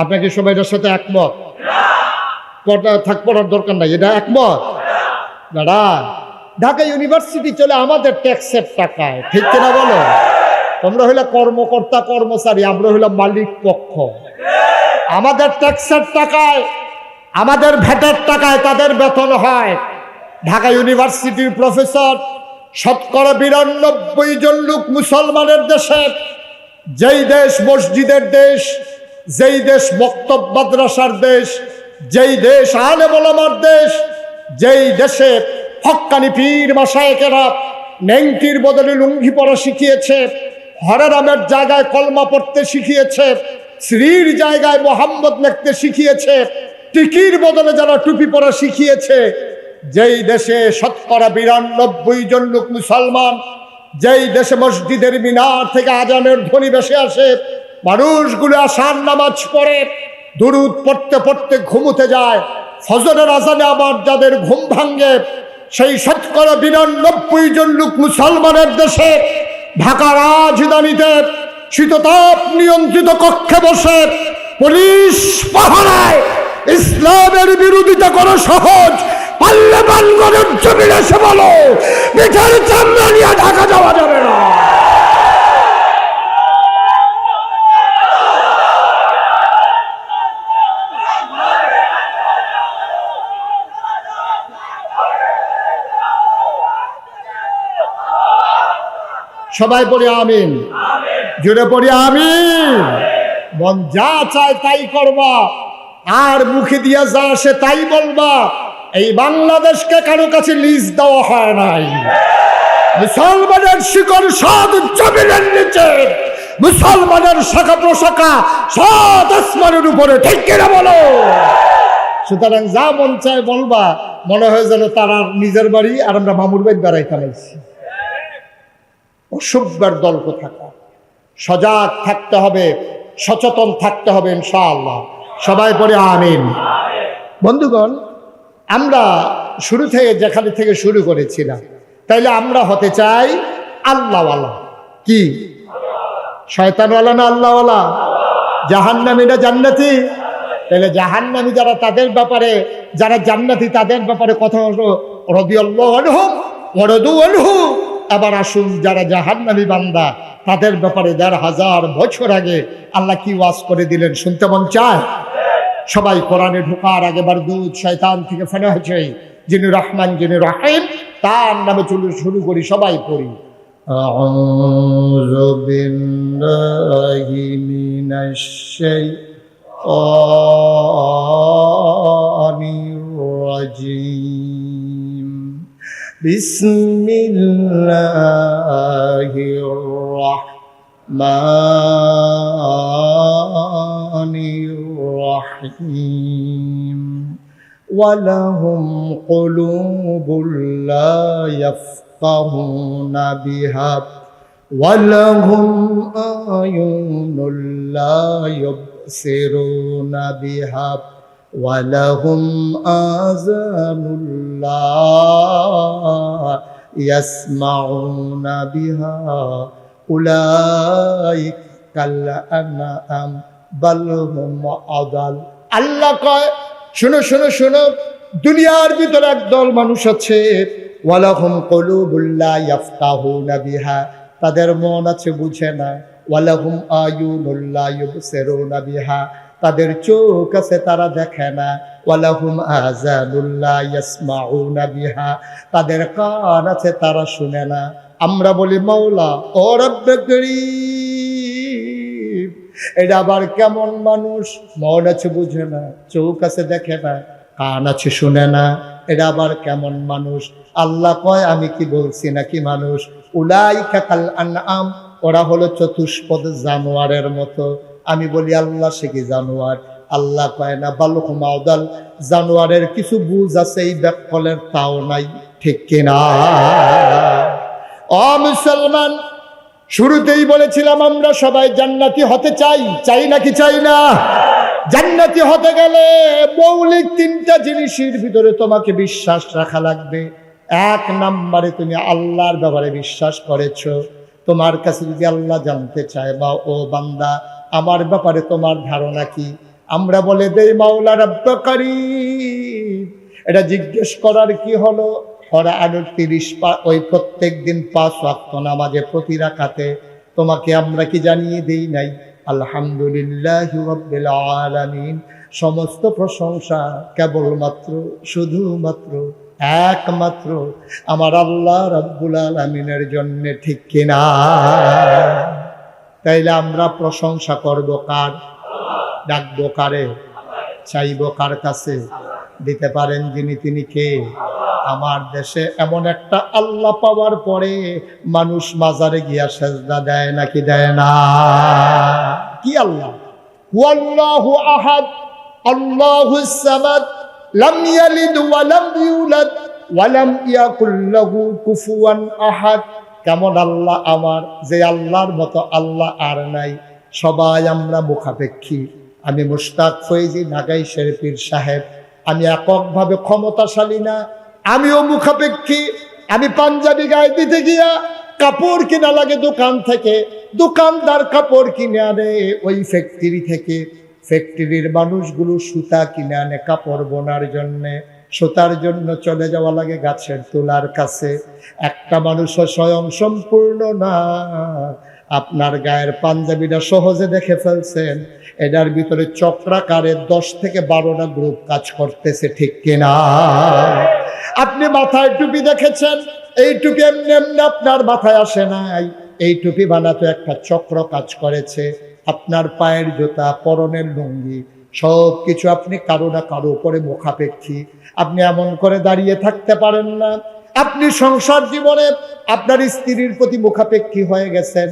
আপনাকে সবাই এটার সাথে একমত? পড়ার দরকার নাই, এটা একমত? দাদা, ঢাকা ইউনিভার্সিটি চলে আমাদের ট্যাক্সের টাকায়, ঠিক কিনা বলো? তোমরা হইলে কর্মকর্তা কর্মচারী, আমরা হইলাম মালিক পক্ষ। আমাদের ট্যাক্সের টাকায়, আমাদের ভ্যাটের টাকায় তাদের বেতন হয়। ঢাকা ইউনিভার্সিটির প্রফেসর 92% জন লোক মুসলমানের দেশে, যেই দেশ মসজিদের দেশ, যেই দেশ মক্তব মাদ্রাসার দেশ, যেই দেশ আলেম ওলামার দেশ, যেই দেশে হক্কানি পীর মাশায়েখেরা নেংটির বদলে লুঙ্গি পরা শিখিয়েছে, হরে রামের জায়গায় কলমা পড়তে শিখিয়েছে, শ্রীর জায়গায় মোহাম্মদ লিখতে শিখিয়েছে, টিকির বদলে যারা টুপি পরা শিখিয়েছে, যেই দেশে 92% জন লোক মুসলমান, যেই দেশে মসজিদের মিনার থেকে আজানের ধ্বনি ভেসে আসে, মানুষগুলো আসার নামাজ পড়ে, দুরুদ পড়তে পড়তে ঘুমোতে যায়, ফজরের আজানে আবার যাদের ঘুম ভাঙ্গে, সেই 92% জন লোক মুসলমানের দেশে ঢাকা রাজধানীতে শীততাপ নিয়ন্ত্রিত কক্ষে বসে পুলিশ পাহারায় ইসলামের বিরোধিতা করা সহজ, পাল্লে বানগরের জমিনে এসে বলো পিঠের চামড়া নিয়ে ঢাকা যাওয়া যাবে না। সবাই পড়ি আমিন, জোরে পড়ি আমিন। মন যা চায় তাই করবা, আর মুখে দিয়া যা আসে তাই বলবা। এই বাংলাদেশকে কারো কাছে লিজ দেওয়া হয় নাই। মুসলমানের শিকড় সব জমিনের নিচে, মুসলমানের শাখা প্রশাখা সব আসমানের উপরে, ঠিক কিনা বলো? সুতরাং যা মন চায় বলবা, মনে হয় যেন তারা নিজের বাড়ি আর আমরা মামুর বাড়ি বেড়াইতে পারছি। অসভ্যের দল কোথাকা। সজাগ থাকতে হবে, সচেতন থাকতে হবে ইনশাআল্লাহ। সবাই পড়ে আমিন। বন্ধুগণ, আমরা শুরু থেকে যেখানে থেকে শুরু করেছিলাম, তাইলে আমরা হতে চাই আল্লাহওয়ালা। কি? শয়তানওয়ালা না আল্লাহওয়ালা? জাহান্নামী না জান্নাতি? তাহলে জাহান্নামী যারা, তাদের ব্যাপারে, যারা জান্নাতি তাদের ব্যাপারে কথা হলো রাদিয়াল্লাহু আনহুম ওয়া রাদু আনহু। আবার আসুন যারা জাহান্নামী বান্দা, তাদের ব্যাপারে 1500 বছর আগে আল্লাহ কি ওয়াজ করে দিলেন শুনতে মন চায়? সবাই কোরআনে ঢোকার আগে বারদুদ শয়তান থেকে ফেনা হয়েছে, যিনি রহমান যিনি রহিম, তার নামে শুরু করি। সবাই পড়ি আউযু বিল্লাহি মিনাশ শাইতানির রাজিম। বিসমিল্লাহির রাহমানির রাহিম। ওয়ালাহুম কুলুবুল লা ইয়াফকাহুনা বিহা ওয়ালাহুম আয়ুনুল লা ইউবসিরুনা বিহা ওয়ালাহুম আযানুল লা ইয়াসমাউনা বিহা উলাইকা কাল আনআম বাল হুম আদাল। আল্লাহ কয়, শোনো শোনো শোনো, দুনিয়ার ভিতরে একদল মানুষ আছে, ওয়ালাহুম কুলুবুল লা ইয়াফকাহুনা বিহা, তাদের মন আছে বুঝে না, ওয়ালাহুম আয়ুনুল লা ইউবসিরুনা বিহা, তাদের চোখ আছে তারা দেখে না, ওয়ালাহুম আযানুল লা ইয়াসমাউনা বিহা, তাদের কান আছে তারা শুনে না। আমরা বলি মাওলা ও রব্বে করিম, এটা আবার কেমন মানুষ? মন আছে বুঝে না, চোখ আছে দেখে না, কান আছে শুনে না, এটা আবার কেমন মানুষ? আল্লাহ কয়, আমি কি বলছি নাকি মানুষ? উলাইকা কাল আনআম, ওরা হলো চতুষ্পদ জানোয়ারের মতো। আমি বলি আল্লাহ সে কি জানোয়ার? আল্লাহ কয় না বালুক মাউদাল, জানোয়ারের কিছু বুঝ আছে, এই ব্যাককলের তাও নাই। ঠিক কিনা? ও মুসলমান, শুরুতেই বলেছিলাম আমরা সবাই জান্নাতি হতে চাই, চাই নাকি চাই না? জান্নাতি হতে গেলে মৌলিক তিনটা জিনিসের ভিতরে তোমাকে বিশ্বাস রাখা লাগবে। এক নম্বরে তুমি আল্লাহর ব্যাপারে বিশ্বাস করেছো। তোমার কাছে যদি আল্লাহ জানতে চায় বা ও বান্দা আমার ব্যাপারে তোমার ধারণা কি, আমরা বলে দেই মাওলা রাব্বুল কারীম। এটা জিজ্ঞেস করার কি হলো? ওরা আরো 30 ওই প্রত্যেক দিন 5 ওয়াক্ত নামাজে প্রতি রাকাতে তোমাকে আমরা কি জানিয়ে দেই নাই আলহামদুলিল্লাহি রাব্বিল আলামিন, সমস্ত প্রশংসা কেবলমাত্র শুধুমাত্র একমাত্র আমার আল্লাহ রাব্বুল আলামিনের জন্য। ঠিক কিনা? তাইলে আমরা প্রশংসা করব কার? ডাকবো কারে? চাইব কার কাছে? দিতে পারেন যিনি, তিনি কে? আমার দেশে এমন একটা আল্লাহ পাওয়ার পরে মানুষ মাজারে গিয়া সেজদা দেয় নাকি দেয় না? কি আল্লাহ? ওয়াল্লাহু আহাদ আল্লাহুস সামাদ লাম ইয়ালিদ ওয়া লাম ইউলাদ ওয়া লাম ইয়াকুল লাহু কুফুয়ান আহাদ। কেমন আল্লাহ আমার, যে আল্লাহর মতো আল্লাহ আর নাই। সবাই আমরা মুখাপেক্ষী। আমি মুশতাক ফৈজি নাগাই শরীফের সাহেব, আমি এককভাবে ক্ষমতাশালী না, আমিও মুখাপেক্ষী। আমি পাঞ্জাবি গায়ে দিতে গিয়া কাপড় কিনা লাগে দোকান থেকে, দোকানদার কাপড় কিনে আনে ওই ফ্যাক্টরি থেকে, ফ্যাক্টরির মানুষগুলো সুতা কিনে আনে কাপড় বোনার জন্যে, সুতার জন্য চলে যাওয়া লাগে গাছের তোলার কাছে। একটা মানুষও স্বয়ং সম্পূর্ণ না। আপনার গায়ের পাঞ্জাবিটা সহজে দেখে ফেলছেন, এটার ভিতরে চক্রাকারে 10 থেকে 12টা গ্রুপ কাজ করতেছে। ঠিক কিনা? আপনি মাথায় টুপি দেখেছেন, এই টুপি এমনি এমনি আপনার মাথায় আসে নাই, এই টুপি বানাতে একটা চক্র কাজ করেছে। আপনার পায়ের জুতা, পরনের লুঙ্গি, সব কিছু আপনি কারো না কারো উপরে মুখাপেক্ষী। আপনি এমন করে দাঁড়িয়ে থাকতে পারেন না। আপনি সংসার জীবনে আপনার স্ত্রীর প্রতি মুখাপেক্ষী হয়ে গেছেন।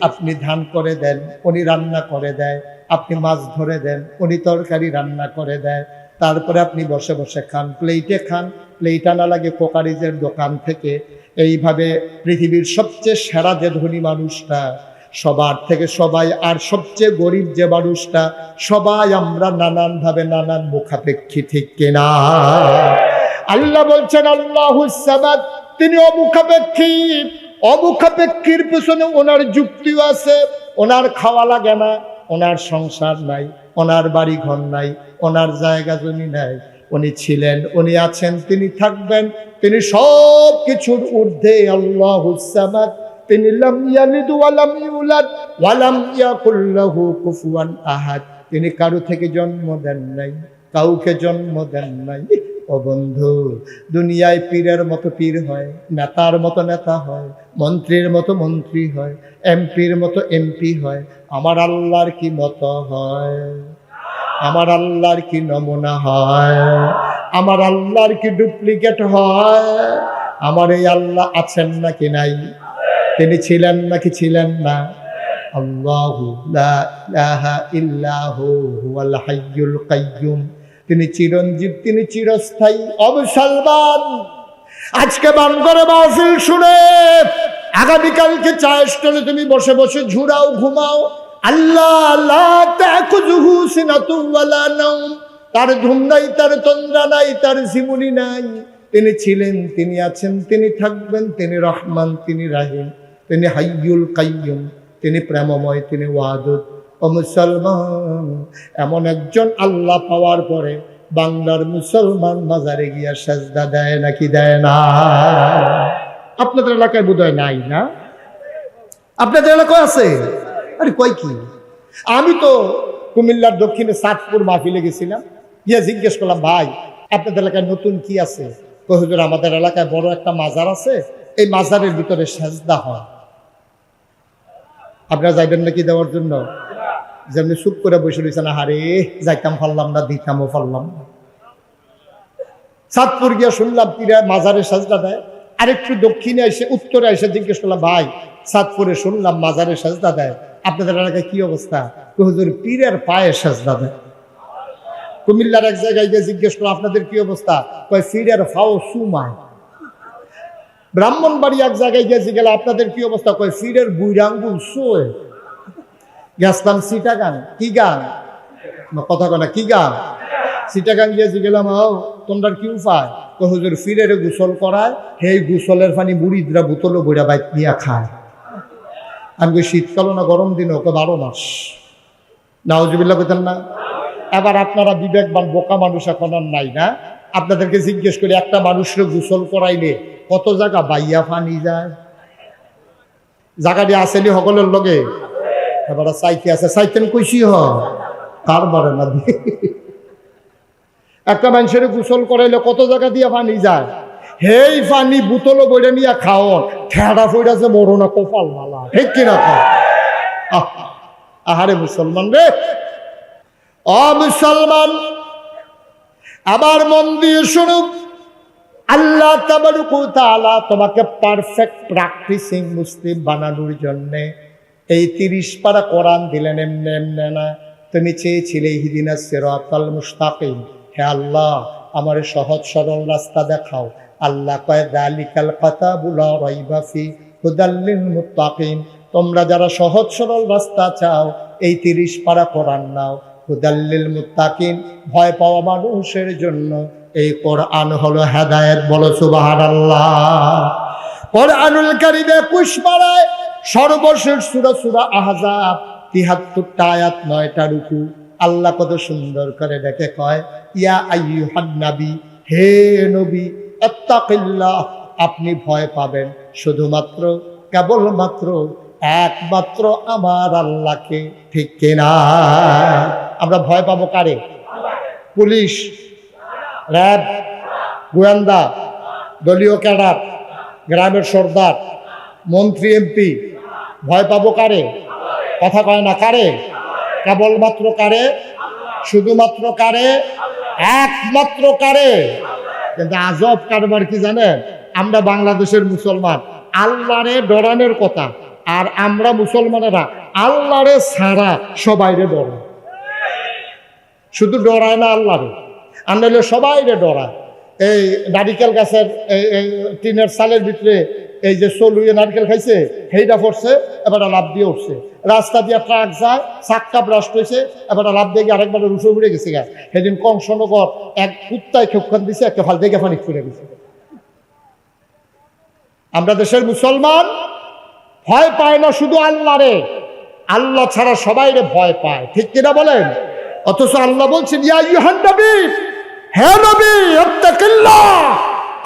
আপনি ধান করে দেন, উনি রান্না করে দেয়। আপনি মাছ ধরে দেন, উনি তরকারি রান্না করে দেয়। তারপরে আপনি বসে বসে খান, প্লেটে খান, প্লেট আনা লাগে কোকারিজের দোকান থেকে। এইভাবে পৃথিবীর সবচেয়ে সেরা যে ধনী মানুষটা, সবার থেকে সবাই, আর সবচেয়ে গরিব যে মানুষটা, সবাই আমরা নানানভাবে নানান মুখাপেক্ষী। ঠিক কিনা? আল্লাহ বলছেন আল্লাহুস সামাদ, তিনি অমুখাপেক্ষী। অমুখাপেক্ষীর পেছনে ওনার যুক্তিও আছে। ওনার খাওয়া লাগে না, ওনার সংসার নাই, ওনার বাড়ি ঘর নাই, ওনার জায়গা জমি নাই। উনি ছিলেন, উনি আছেন, তিনি থাকবেন, তিনি সব কিছুর ঊর্ধ্বে। আল্লাহুস সামাদ, তিনি লাম ইয়ালিদ ওয়া লাম ইউলাদ ওয়া লাম ইয়াকুল লাহু কুফুয়ান আহাদ। তিনি কারো থেকে জন্ম দেন নাই, কাউকে জন্ম দেন নাই। ও বন্ধু, দুনিয়ায় পীরের মতো পীর হয়, নেতার মতো নেতা হয়, মন্ত্রীর মতো মন্ত্রী হয়, এমপির মতো এমপি হয়। আমার আল্লাহর কি মতো হয়? আমার আল্লাহর কি নমুনা হয়? আমার আল্লাহর কি ডুপ্লিকেট হয়? আমার এই আল্লাহ আছেন নাকি নাই? তিনি ছিলেন নাকি ছিলেন না? আল্লাহু লা ইলাহা ইল্লাহু হুয়াল হাইয়ুল কাইয়্যুম, তিনি চিরঞ্জীব, তিনি চিরস্থায়ী। অবসলমান, আজকে বান করে মাহফিল শুনে আগামীকালকে চায়ের স্টলে তুমি বসে বসে ঝুরাও, ঘুমাও। আল্লাহ লা তাকুযুহু সিনাতুন ওয়ালা নাওম, তার ঘুম নাই, তার তন্দ্রা নাই, তার ঝিমুনি নাই। তিনি ছিলেন, তিনি আছেন, তিনি থাকবেন। তিনি রহমান, তিনি রাহিম, তিনি হাইয়ুল কাইয়্যুম, তিনি প্রেমময়, তিনি ওয়াদুদ। ও মুসলমান, এমন একজন আল্লাহ পাওয়ার পরে বাংলার মুসলমান মাজারে গিয়া সেজদা দেয় নাকি দেয় না? আপনাদের এলাকায় বোধহয় নাই না? আপনাদের এলাকায় আছে? আরে কই কি, আমি তো কুমিল্লার দক্ষিণে সাতপুর মাহফিলে গেছিলাম, গিয়া জিজ্ঞেস করলাম, ভাই আপনাদের এলাকায় নতুন কি আছে? কই হুজুর, আমাদের এলাকায় বড় একটা মাজার আছে, এই মাজারের ভিতরে সেজদা হয়। আপনারা যাইবেন নাকি দেওয়ার জন্য? যেমনি চুপ করে বসে রয়েছে না, হারে যাইতাম পারলাম না, দিতামও পারলাম না। সাতপুর গিয়া শুনলাম পীরা মাজারে সেজদা দেয়। আরেকটু দক্ষিণে এসে, উত্তরে এসে জিজ্ঞেস করলাম, ভাই সাতপুরে শুনলাম মাজারে সেজদা দেয়, আপনাদের এলাকায় কি অবস্থা? হুজুর পীরের পায়ে সেজদা দেয়। কুমিল্লার এক জায়গায় গিয়ে জিজ্ঞেস করো আপনাদের কি অবস্থা, কয় পীরের ফাও সুমায়। ব্রাহ্মণবাড়ি এক জায়গায় গিয়ে গেলে আপনাদের কি অবস্থা, কয় পীরের বুইরাঙ্গুল সোয়ে। গেছলাম চিটাগাং, কি গান কথা কয় না, কি গান? চিটাগাং গিয়ে গেলাম, তোমরা কি উপায়? হুজুর পীরের গোসল করায়, সেই গোসলের পানি মুড়িদরা বোতল বইরা বাইক নিয়ে খায়। আমি শীতকালও না গরম দিনও, ওকে 12 মাস। নাউজুবিল্লাহ কইতেন না? এবার আপনারা বিবেকবান বোকা মানুষ এখন আর নাই না? আপনাদেরকে জিজ্ঞেস করি, একটা মানুষের গোসল করাইলে কত জায়গা বাইয়া পানি যায়? জায়গাটি আসেনি সকলের লগে? এবার চাইতে আছে, চাইতেন কইসি কার বারে না দিয়ে একটা মানুষের গোসল করাইলে কত জায়গা দিয়ে পানি যায়? হেই পানি বোতল বইটা নিয়ে খাওয়ান, ঠেড়া ফইরাছে মরো না কপাল মালা, ঠিক কিনা? আহারে মুসলমান রে, মুসলমান আবার মন দিয়ে শুনো, আল্লাহ তাবারক ওয়া তাআলা তোমাকে পারফেক্ট প্র্যাকটিসিং মুসলিম বানানোর জন্য এই 30 পারা কোরআন দিলেন। এমনি এমনি না, তুমি চেয়েছিলে ইহদিনাস সিরাতাল মুস্তাকিম, হে আল্লাহ আমার সহজ সরল রাস্তা দেখাও। আল্লাহ কয় যালিকাল কিতাবু লা রাইবা ফি হুদাল লিল মুত্তাকিন, তোমরা যারা সহজ সরল রাস্তা চাও এই 30 পারা কোরআন নাও। হুদাল লিল মুত্তাকিন, ভয় পাওয়া মানুষের জন্য এই কোরআন হলো হেদায়েত। বলো সুবহানাল্লাহ। কোরআনুল কারীম 21 পারায় সর্বশেষ সূরা সূরা আহজাব 73টা আয়াত 9টা রুকু। আল্লাহ কত সুন্দর করে দেখে কয়, ইয়া আইয়ুহান নবী, হে নবী, ইত্তাকিল্লাহ, আপনি ভয় পাবেন শুধুমাত্র কেবলমাত্র একমাত্র আমার আল্লাহকে, ঠিক কিনা? আমরা ভয় পাবো কারে? পুলিশ, র্যাব, গোয়েন্দা, দলীয় ক্যাডার, গ্রামের সর্দার, মন্ত্রী, এমপি, ভয় পাবো কারে? কথা কয় না, কারে? কেবলমাত্র কারে? শুধুমাত্র কারে? একমাত্র কারে? কিন্তু আজব কারবার কি জানেন? আমরা বাংলাদেশের মুসলমান আল্লাহরে ডরানোর কথা, আর আমরা মুসলমানেরা আল্লাহরে ছাড়া সবাইরে ডরায়। শুধু ডরায় না আল্লাহরে, আনলে সবাইরে ডরায়। এই নারিকেল গাছের টিনের সালের ভিতরে এই যে চলুয়ে নারকেল খাইছে, সেইটা পড়ছে, এবার লাভ দিয়ে উঠছে। রাস্তা দিয়ে ট্রাক যায়, চাক্কা ব্রাস্ট হয়েছে, এবার লাভ দিয়ে গিয়ে আরেকবার রুশো উড়ে গেছে গা। সেদিন কংসনগর এক কুত্তায় ক্ষেপখান দিছে, একটা ফাল থেকে পানি ফুলে গেছে। আমরা দেশের মুসলমান ভয় পায় না শুধু আল্লাহরে, আল্লাহ ছাড়া সবাইরে ভয় পায়, ঠিক কিনা বলেন? অথচ আল্লাহ বলছেন, ইয়া আইয়ুহান নবী, হে নবী, ইত্তাকিল্লাহ,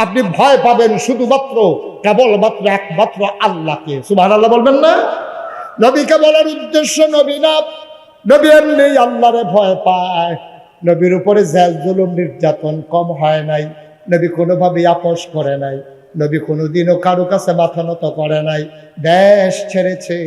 আপনি ভয় পাবেন শুধুমাত্র কেবলমাত্র একমাত্র আল্লাহকে। সুবহানাল্লাহ বলবেন না? নবীকে বলার উদ্দেশ্য, নবী না, নবী এমনি আল্লাহরে ভয় পায়। নবীর উপরে জেল জুলুম নির্যাতন কম হয় নাই, নবী কোনোভাবেই আপোষ করে নাই, নবী কোনোদিনও কারো কাছে মাথা নত করে নাই। দেশ ছেড়েছে,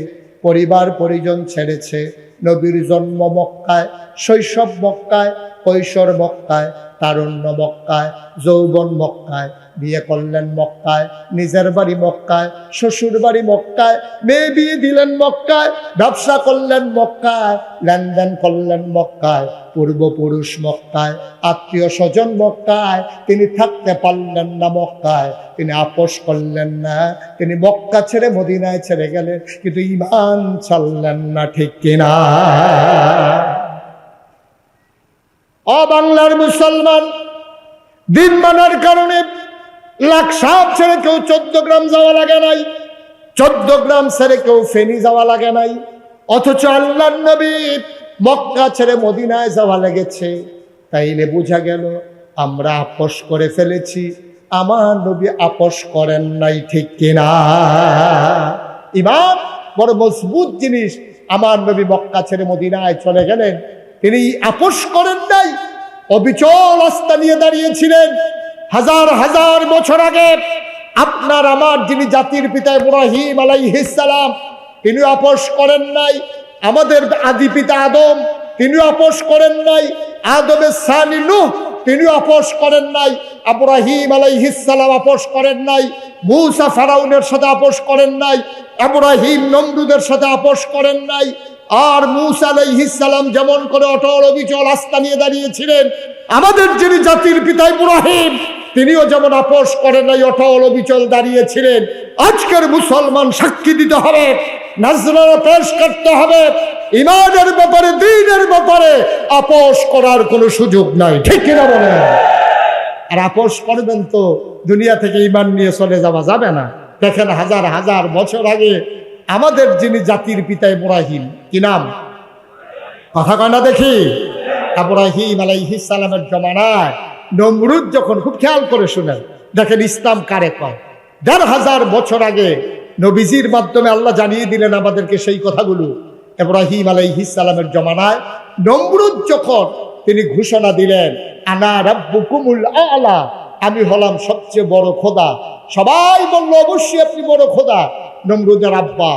পরিবার পরিজন ছেড়েছে। নবীর জন্ম মক্কায়, শৈশব মক্কায়, কৈশোর মক্কায়, তারুণ্য মক্কায়, যৌবন মক্কায়, বিয়ে করলেন মক্কায়, নিজের বাড়ি মক্কায়, শ্বশুর বাড়ি মক্কায়, মেয়ে বিয়ে দিলেন মক্কায়, ব্যবসা করলেন মক্কায়, লেনদেন করলেন মক্কায়, পূর্বপুরুষ মক্কায়, আত্মীয় স্বজন মক্কায়। তিনি থাকতে পারলেন না মক্কায়, তিনি আপোষ করলেন না, তিনি মক্কা ছেড়ে মদিনায় ছেড়ে গেলেন, কিন্তু ঈমান ছাড়লেন না, ঠিক কিনা? বাংলার মুসলমান দিন মানার কারণে লাকসাম ছেড়ে কেউ 14 গ্রাম যাওয়া লাগে নাই, 14 গ্রাম ছেড়ে কেউ ফেনী যাওয়া লাগে নাই। অথচ আল্লাহর নবী মক্কা ছেড়ে মদিনায় যাওয়া লেগেছে। তাইলে বোঝা গেল আমরা আপোষ করে ফেলেছি, আমার নবী আপোষ করেন নাই, ঠিক কিনা? ঈমান বড় মজবুত জিনিস। আমার নবী মক্কা ছেড়ে মদিনায় চলে গেলেন, তিনি আপোষ করেন নাই, অবিচল আস্থা নিয়ে দাঁড়িয়েছিলেন। হাজার হাজার বছর আগে আপনার আমার যিনি জাতির পিতা ইব্রাহিম আলাইহিস সালাম, তিনি আপোষ করেন নাই। আমাদের আদি পিতা আদম, তিনি আপোষ করেন নাই। আদমের সানি নূহ, তিনি আপোষ করেন নাই, ইব্রাহিম আলাইহিস সালাম আপোষ করেন নাই, মূসা ফেরাউনের সাথে আপোষ করেন নাই, ইব্রাহিম নমরুদের সাথে আপোষ করেন নাই। আর মূসা আলাইহিস সালাম যেমন করে অটল অবিচল আস্থা নিয়ে দাঁড়িয়েছিলেন, আমাদের যিনি জাতির পিতা ইব্রাহিম তিনিও যেমন আপোষ করেন নাই, অটল অবিচল দাঁড়িয়েছিলেন। আজকের মুসলমান সাক্ষী দিতে হবে, নজরানা পেশ করতে হবে, ইমানের ব্যাপারে দ্বীনের ব্যাপারে আপোষ করার কোনো সুযোগ নাই, ঠিক কিনা বলেন? আর আপোষ করবেন তো দুনিয়া থেকে ইমান নিয়ে চলে যাওয়া যাবে না। দেখেন হাজার হাজার বছর আগে আমাদের যিনি জাতির পিতা ইব্রাহিম, কি নাম? কথা কয় না দেখি। ইব্রাহিম আলাইহিস সালামের জমানায় নমরুদ যখন, খুব খেয়াল করে শুনেন, দেখেন ইসলাম কারে কয়। ১৫০০ বছর আগে নবীজির মাধ্যমে আল্লাহ জানিয়ে দিলেন আমাদেরকে সেই কথাগুলো। ইব্রাহিম আলাইহিস সালামের জমানায় নমরুদ যখন তিনি ঘোষণা দিলেন, আনা রাব্বুকুমুল আ'লা, আমি হলাম সবচেয়ে বড় খোদা। সবাই বলল অবশ্যই আপনি বড় খোদা। নমরুদের আব্বা,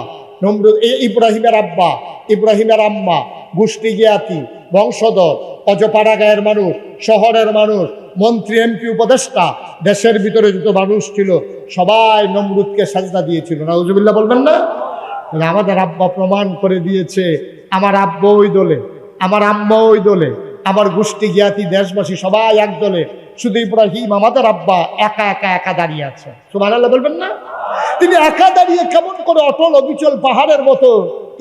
ইব্রাহিমের আব্বা, ইব্রাহিমের আম্মা, গোষ্ঠী জ্ঞাতি, বংশধর, অজপাড়া গায়ের মানুষ, শহরের মানুষ, মন্ত্রী, এমপি, উপদেষ্টা, দেশের ভিতরে যত মানুষ ছিল সবাই নমরুদকে সাজদা দিয়েছিল। নাউজুবিল্লাহ বলবেন না? আমাদের আব্বা প্রমাণ করে দিয়েছে, আমার আব্বা ওই দলে, আমার আম্মা ওই দলে, আমার গোষ্ঠী জ্ঞাতি, দেশবাসী সবাই এক দলে, শুধু ইব্রাহিম আমাদের আব্বা একা একা একা দাঁড়িয়ে আছে। সুবহানাল্লাহ বলবেন না? তিনি একা দাঁড়িয়ে কেমন করে অটল অবিচল পাহাড়ের মতো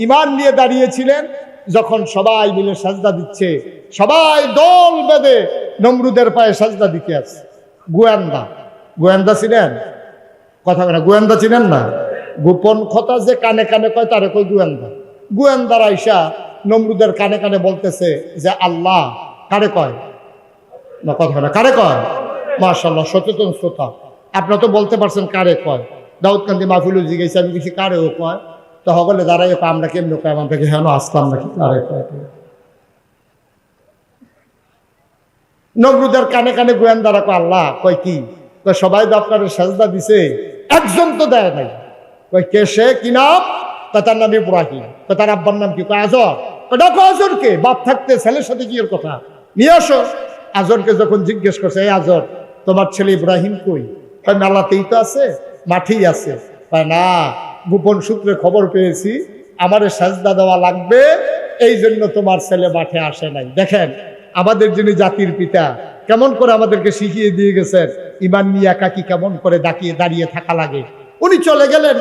ইমান নিয়ে দাঁড়িয়েছিলেন। যখন সবাই মিলে সাজদা দিচ্ছে, সবাই দল বেঁধে নমরুদের পায়ে সাজদা দিতে আছে। গোয়েন্দা, গোয়েন্দা ছিলেন? কথা বলে গোয়েন্দা ছিলেন না? গোপন কথা যে কানে কানে কয় তারে কই গোয়েন্দা। গোয়েন্দার আইসা নমরুদের কানে কানে বলতেছে যে আল্লাহ কারে কয় না, কথা না কারে কয়। মাশাআল্লাহ, সচেতন শ্রোতা। আপনারা তো বলতে পারছেন কারে কয়। দাউদকান্দি মাহফিলও জিজ্ঞেস, আমি কিছু কারেও কয়, তো হগলে দাঁড়াই আমরা কেমন কয়, আমার থেকে হেন আসতাম নাকি কারে কয়। নমরুদের কানে কানে গোয়েন্দারা কয় আল্লাহ কয় কি? কয় সবাই তো আপনার সাজদা দিছে, একজন তো দেয় নাই। কয় কে সে, কি নাম? কয় তার নাম ইব্রাহিম। কয় তার আব্বার নাম কি? কয় আজর। দেখো আজরকে, বাপ থাকতে ছেলের সাথে কি এর কথা, নিয়ে আসো। আজরকে যখন জিজ্ঞেস করছে, এই আজর তোমার ছেলে ইব্রাহিম কই? কয় মেলাতেই তো আছে, মাঠেই আছে। কয় না, গোপন সূত্রে খবর পেয়েছি আমারে সাজদা দেওয়া লাগবে, এই জন্য তোমার ছেলে মাঠে আসে নাই। দেখেন আমাদের যিনি জাতির পিতা কেমন করে আমাদেরকে শিখিয়ে দিয়ে গেছেন ইমান নিয়ে একাকি কেমন করে দাঁড়িয়ে থাকা লাগে। উনি চলে গেলেন।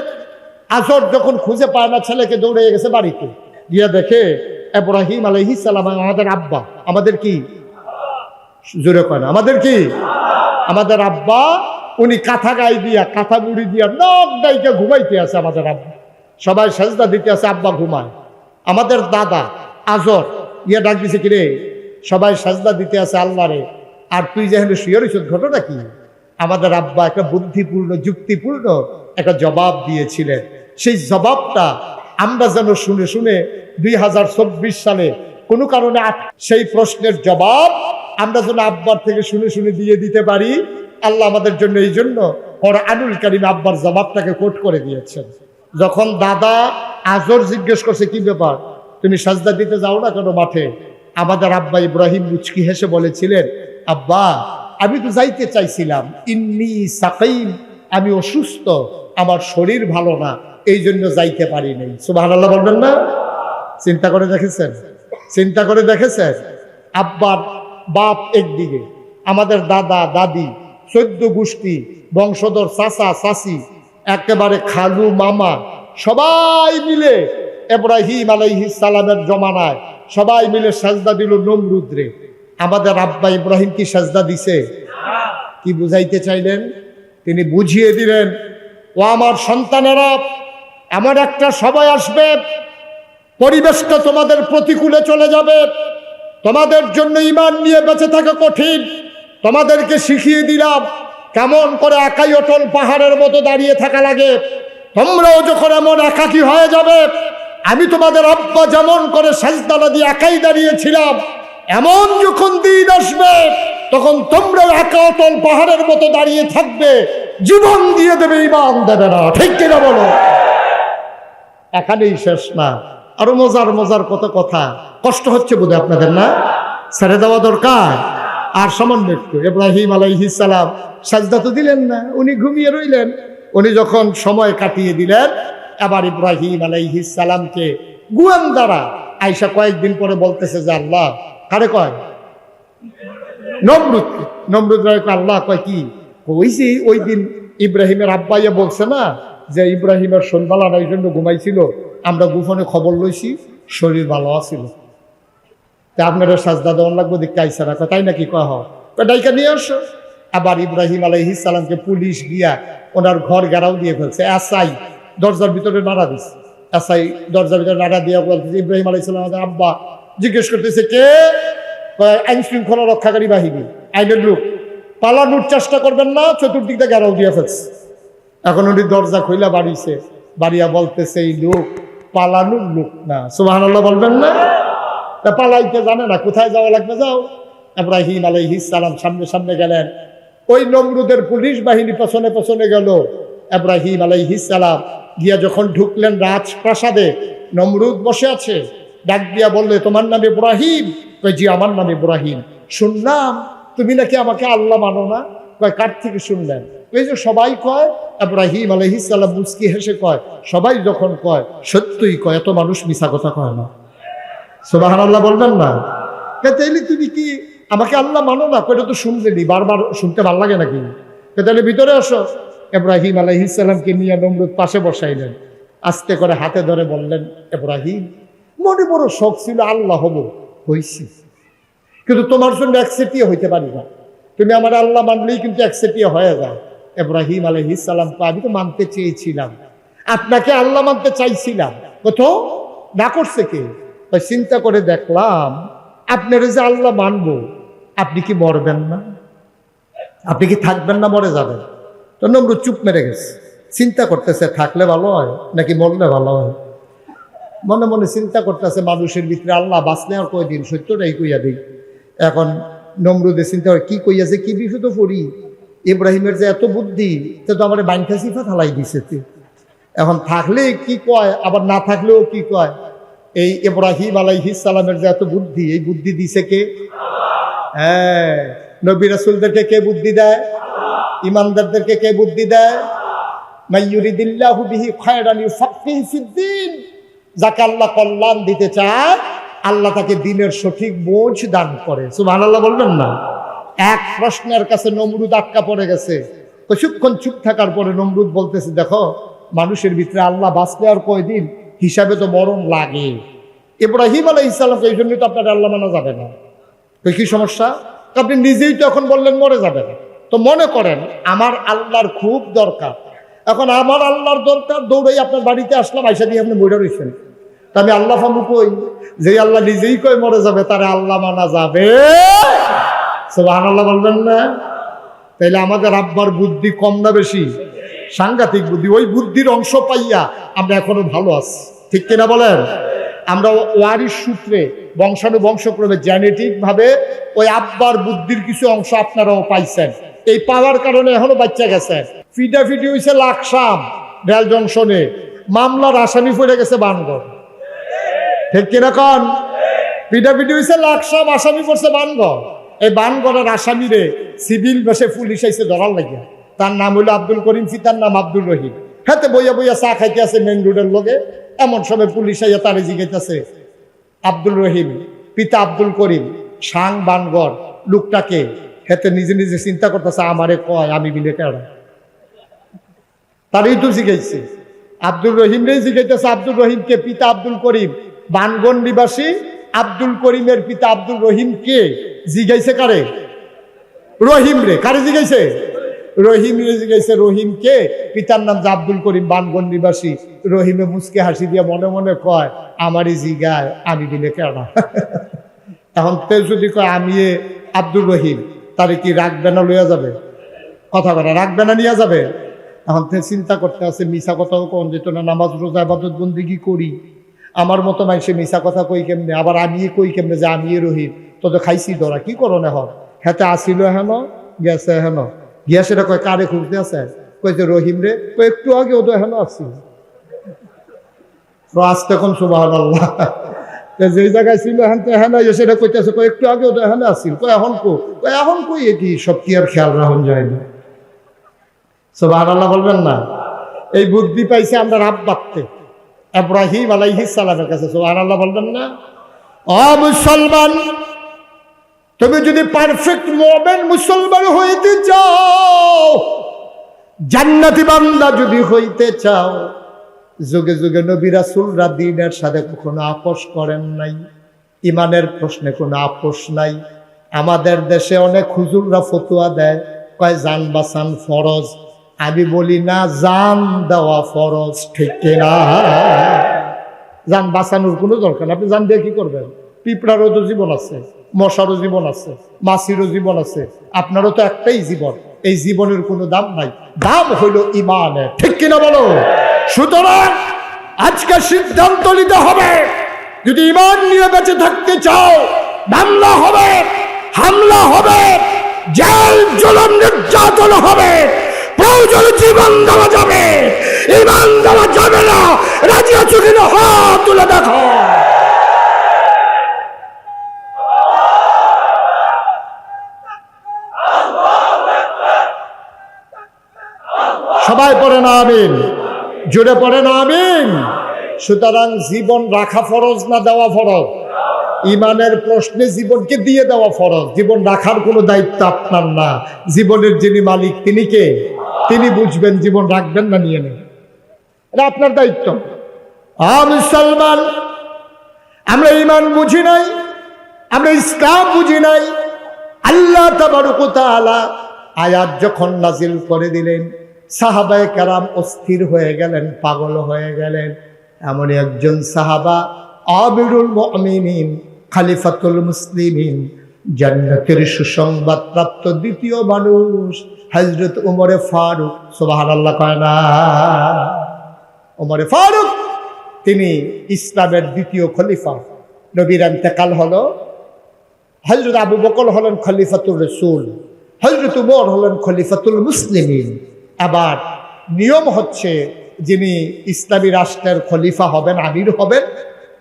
আজর যখন খুঁজে পায় না ছেলেকে, দৌড়ে গেছে বাড়িতে, গিয়ে দেখে ইব্রাহিম আলাইহিস সালাম আমাদের আব্বা, আমাদের কি জোরে কয় না, আমাদের কি, আমাদের আব্বা, উনি কাঁথা গায়ে দিয়া, কাঁথা মুড়ি দিয়া নখ ডাইকে ঘুমাইতে আছে। আমাদের আব্বা সবাই সাজদা দিতে আছে, আব্বা ঘুমায়। আমাদের দাদা আজর ইয়ে ডাক দিছে, কিরে সবাই সাজদা দিতে আছে আল্লাহরে, আর তুই যেখানে শুয়ে রইছ, ঘটনা কি? আমাদের আব্বা একটা বুদ্ধিপূর্ণ যুক্তিপূর্ণ একটা জবাব দিয়েছিলেন। সেই জবাবটা আমরা যেন শুনে শুনে 2024 সালে কোনো কারণে সেই প্রশ্নের জবাব আমরা যেন আব্বার থেকে শুনে শুনে দিয়ে দিতে পারি। আল্লাহ আমাদের জন্য এই জন্য কোরআনুল কারীম আব্বার জবাবটাকে কোট করে দিয়েছেন। যখন দাদা আজর জিজ্ঞেস করছে কি ব্যাপার, তুমি সাজদা দিতে যাও না কেন মাঠে? আমাদের আব্বা ইব্রাহিম মুচকি হেসে বলেছিলেন, আব্বা আমি তো যাইতে চাইছিলাম, ইন্নী সাকাইম, আমি অসুস্থ, আমার শরীর ভালো না, এই জন্য যাইতে পারি নাই। সুবহানাল্লাহ বলবেন না? চিন্তা করে দেখেছেন? চিন্তা করে দেখেছেন? আব্বার বাপ একদিকে, আমাদের দাদা দাদি, 14 গোষ্ঠী, বংশধর, চাচা চাচি, একেবারে খালু মামা, সবাই মিলে ইব্রাহিম আলাইহিস সালামের জমানায় সবাই মিলে সাজদা দিল নমরুদরে। আমাদের আব্বা ইব্রাহিম কি সাজদা দিছে? কি বুঝাইতে চাইলেন? তিনি বুঝিয়ে দিলেন, ও আমার সন্তানেরা, এমন একটা সময় আসবে পরিবেশটা তোমাদের প্রতিকূলে চলে যাবে, তোমাদের জন্য ঈমান নিয়ে বেঁচে থাকা কঠিন। তোমাদেরকে শিখিয়ে দিলাম কেমন করে একাই অটল পাহাড়ের মতো দাঁড়িয়ে থাকা লাগে। তোমরাও যখন এমন একাকী হয়ে যাবে, আমি তোমাদের আব্বা যেমন করে সাজদা দিয়ে একাই দাঁড়িয়েছিলাম, এমন যখন দিন আসবে তখন তোমরাও একা অটল পাহাড়ের মতো দাঁড়িয়ে থাকবে, জীবন দিয়ে দেবে, ঈমান দেবে না। ঠিক কিনা বলো? এখানেই শেষ না, আরো মজার মজার কত কথা। কষ্ট হচ্ছে বোধহয় আপনাদের, না? ছেড়ে দেওয়া দরকার। আর সামান্য একটু ইব্রাহিম আলাইহিস সালাম সাজদা তো দিলেন না, উনি ঘুমিয়ে রইলেন। উনি যখন সময় কাটিয়ে দিলেন, আবার ইব্রাহিম আলাইহিস সালামকে গোয়েন্দারা আয়েশা কয়েকদিন পরে বলতেছে যে আল্লাহ কারে কয়, নমরুদ রায় আল্লাহ কয় কি কইছি, ওই দিন ইব্রাহিমের আব্বাইয়া বলছে না যে ইব্রাহিমের সন্ধ্যালা এই জন্য ঘুমাইছিল, আমরা গোপনে খবর লইছি শরীর ভালো আছিল, তা আপনারা সাজদা দেওয়ান লাগবো দেখতে আইসা রাখো, তাই নাকি কয় হয় ডাইকা নিয়ে আসো। আবার ইব্রাহিম আলাইহিস সালামকে পুলিশ গিয়া ওনার ঘর ঘেরাও দিয়ে ফেলছে, এসআই দরজার ভিতরে নাড়া দিচ্ছে, এসআই দরজার ভিতরে নাড়া দিয়ে বলতেছে ইব্রাহিম আলাইহিস সালাম আব্বা, জিজ্ঞেস করতেছে কে, আইন শৃঙ্খলা রক্ষাকারী বাহিনী, আইনের লোক, পালানোর চেষ্টা করবেন না, চতুর্দিক দিয়ে ঘেরাও দিয়ে ফেলছে। এখন উনি দরজা খুইলা বাড়িছে, বাড়িয়া বলতেছে এই লোক পালানোর লোক না, সুবহানাল্লাহ বলবেন না, তা পালাইতে জানে না, কোথায় যাওয়া লাগবে যাও। ইব্রাহিম আলাইহিস সালাম সামনে সামনে গেলেন, ওই নমরুদের পুলিশ বাহিনী পেছনে পেছনে গেল। ইব্রাহিম আলাইহিস সালাম গিয়া যখন ঢুকলেন রাজপ্রাসাদে, নমরুদ বসে আছে, ডাক দিয়া বললে তোমার নাম ইব্রাহিম? কয় জি আমার নাম ইব্রাহিম। শুনলাম তুমি নাকি আমাকে আল্লাহ মানো না। কয় কার থেকে শুনলেন? ওই যে সবাই কয়। ইব্রাহিম আলাইহিস সালাম মুস্কি হেসে কয় সবাই যখন কয় সত্যই কয়, এত মানুষ মিছা কথা কয় না, সুবহানাল্লাহ বলবেন না। তাইলে তুমি কি আমাকে আল্লাহ মানো না? কয়টা তো শুনলেনি, বারবার শুনতে ভালো লাগে নাকি? তাহলে ভিতরে আসো। ইব্রাহিম আলাইহিস সালামকে নিয়ে নমরুদ পাশে বসাইলেন, আস্তে করে হাতে ধরে বললেন ইব্রাহিম মনে বড় শখ ছিল আল্লাহ হব, হইছি, কিন্তু তোমার জন্য একসেটিয়া হইতে পারি না, তুমি আমার আল্লাহ মানলেই কিন্তু একসেটিয়া হয়ে যায়। ইব্রাহিম আলাইহিস সালাম আমি তো মানতে চেয়েছিলাম, আপনাকে আল্লাহ মানতে চাইছিলাম, কত না করছে কে? চিন্তা করে দেখলাম আপনার যে আল্লাহ মানবো, আপনি কি মরবেন না? আপনি কি থাকবেন না, মরে যাবেন? তো নমরুদ চুপ মেরে গেছে, চিন্তা করতেছে থাকলে ভালো হয় নাকি মরলে ভালো হয়। মনে মনে চিন্তা করতেছে মানুষের ভিতরে আল্লাহ বাঁচলে আর কয়দিন, সত্যটাই কইয়া দিই। এখন নমরুদের চিন্তা করে কি কইয়াছে, কি বিপদ পড়ি, ইব্রাহিমের যে এত বুদ্ধি, তা তো আমার বাইনটা সিফা থালাই দিছে, এখন থাকলে কি কয় আবার না থাকলেও কি কয়। এই ইব্রাহিম আলাইহিস সালামের যে এত বুদ্ধি, এই বুদ্ধি দিছে কে? হ্যাঁ, নবী রাসূলদেরকে কে বুদ্ধি দেয়? ইমানদারদেরকে কে বুদ্ধি দেয়? মাইয়ুরিদিল্লাহু বিহি খায়রান ইউফাক্কিহু ফিদ্দীন, যাকে আল্লাহ কল্যাণ দিতে চায় আল্লাহ তাকে দ্বীনের সঠিক বোঝ দান করে, সুবহানাল্লাহ বলবেন না। এক প্রশ্নের কাছে নমরুদ আটকা পড়ে গেছে। কিছুক্ষণ চুপ থাকার পরে নমরুদ বলতেছে দেখো মানুষের ভিতরে আল্লাহ বাঁচলে আর কয়দিন, হিসাবে তো মরণ লাগে। ইব্রাহিম আলাইহিস সালামকে এই জন্যই তো আপনার আল্লাহ মানা যাবে না। তো কি সমস্যা? আপনি নিজেই তো এখন বললেন মরে যাবে না, তো মনে করেন আমার আল্লাহর খুব দরকার, এখন আমার আল্লাহর দরকার, দৌড়াই আপনার বাড়িতে আসলাম, আইসা দিয়ে আপনি মরে রয়েছেন, তা আমি আল্লাহ ফামু কই? যে আল্লাহ নিজেই কই মরে যাবে তারে আল্লাহ মানা যাবে? সুবহানাল্লাহ বলবেন না। তাইলে আমাদের আব্বার বুদ্ধি কম না বেশি? সাংঘাতিক বুদ্ধি। ওই বুদ্ধির অংশ পাইয়া আমরা এখনো ভালো আছি, ঠিক কিনা বলেন? আমরা ওয়ারিশ সূত্রে বংশানুবংশক্রমে জেনেটিক ভাবে ওই আব্বার বুদ্ধির কিছু অংশ আপনারাও পাইছেন, এই পাওয়ার কারণে এখনো বাচ্চা গেছেন। ফিটাফিটি হয়েছে লাকসাম রেল জংশনে, মামলার আসামি পড়ে গেছে বানগড়, ঠিক কিনা কন? পিটাপিটি হয়েছে লাকসাম, আসামি পড়ছে বানগড়। এই বানগড়ের আসামিরে সিভিল বেশে পুলিশ আইসে ধরার লাগিয়া, তার নাম হইল আব্দুল করিম, পিতার নাম আব্দুল রহিম। হাতে বইয়া বইয়া চা খাইতে আছে মেন রোডের লোকে, এমন সময় পুলিশ আইয়া তারে জিগাইতেছে আব্দুল রহিম পিতা আব্দুল করিম সাং বানগড় লোকটাকে। হেতে নিজে নিজে চিন্তা করতেছে আমারে কয় আমি বিলে কেডা, তারই তো জিগাইছে আব্দুল রহিম রে জিগাইতেছে আব্দুল রহিমকে পিতা আব্দুল করিম বানগড় নিবাসী আব্দুল করিমের পিতা আব্দুল রহিম কে জিগাইছে কারে? রহিম রে। কারে জিগাইছে? রহিম রে জিগাইছে রহিম কে, পিতার নাম আব্দুল করিম বানগড় নিবাসী। রহিমে মুচকে হাসি দিয়ে মনে মনে কয় আমারই জিগায় আমি বিলে কেডা। এখন তে যদি কয় আমি আব্দুল রহিম, তারে কি রাখবে না লইয়া যাবে? কথা কথা রাখবে না নিয়ে যাবে? এখন চিন্তা করতে আছে মিশা কথাও কোন যেত না, নামাজ রোজা ইবাদত বন্দেগী করি, আমার মতো মানুষে মিশা কথা কই কেমনে, আবার আমি কই কেমনে যে আমি রহিম, তো খাইছি ধরা কি করো না হন। হেতে আসিল হেন গেছে হেন গিয়া, সেটা কয় কারে খুঁজতে আছে? কইছে রহিম রে। কই একটু আগে ও তো হেন আসছিল। আসতে কোন সুবহানাল্লাহ। যে জায়গায় ছিল হ্যাঁ সেটা কইতেছে একটু আগেও তো হ্যাঁ আসছিল এখন কই কি সব কি আর খেয়াল রাখুন যায় না। সুবহানাল্লাহ বলবেন না? এই বুদ্ধি পাইছে আমরা রাব বাঁধতে ইব্রাহিম আলাইহিস সালামের কাছে। সুবহানাল্লাহ বলবেন না? ও মুসলমান, তুমি যদি পারফেক্ট মুমিন মুসলমান হইতে চাও, জান্নাতি বান্দা যদি হইতে চাও, যুগে যুগে নবী রাসূলরা দ্বীনের সাথে কখনো আপোষ করেন নাই, ইমানের প্রশ্নে কোনো আপোষ নাই। আমাদের দেশে অনেক হুজুররা ফতোয়া দেয়, কয় জান বাঁচান ফরজ। আমি বলি না, জান দেওয়া ফরজ, ঠিক কিনা? জান বাঁচানোর কোনো দরকার না। আপনি জান দিয়ে কি করবেন? পিঁপড়ারও তো জীবন আছে, মশারও জীবন আছে, মাছিরও জীবন আছে, আপনারও তো একটাই জীবন। এই জীবনের কোনো দাম নাই, দাম হইল ইমানের, ঠিক কিনা বলো? সুতরাং আজকে সিদ্ধান্ত নিতে হবে, যদি ইমান নিয়ে বেঁচে থাকতে চাও, মামলা হবে, হামলা হবে, জেল জুলুম নির্যাতন হবে, প্রয়োজন জীবন দেওয়া যাবে, ইমান দেওয়া যাবে না। রাজি আছো কিনা? হাত তুলে দেখো। সবাই পড়ে না আমিন? জোরে পড়ে না আমিন? সুতরাং জীবন রাখা ফরজ না দেওয়া ফরজ? ইমানের প্রশ্নে জীবনকে দিয়ে দেওয়া ফরজ। জীবন রাখার কোনো দায়িত্ব আপনার না। জীবনের যিনি মালিক তিনি কে? তিনি বুঝবেন জীবন রাখবেন না নিয়ে নেন, এটা আপনার দায়িত্ব। মুসলমান, আমরা ইমান বুঝি নাই, আমরা ইসলাম বুঝি নাই। আল্লাহ তাবারক ওয়া তাআলা আয়াত যখন নাজিল করে দিলেন, সাহাবায়ে কেরাম অস্থির হয়ে গেলেন, পাগল হয়ে গেলেন। এমন একজন সাহাবা, আমিরুল মুমিনিন, খলিফাতুল মুসলিমিন, জান্নাতের সুসংবাদ প্রাপ্ত দ্বিতীয় মানুষ হযরত ওমরে ফারুক। সুবহানাল্লাহ কয় না? ওমরে ফারুক তিনি ইসলামের দ্বিতীয় খলিফা। নবীর ইন্তেকাল হলো, হযরত আবু বকর হলেন খলিফাতুর রাসূল, হযরত ওমর হলেন খলিফাতুল মুসলিমিন। আবার নিয়ম হচ্ছে, যিনি ইসলামী রাষ্ট্রের খলিফা হবেন, আমির হবেন,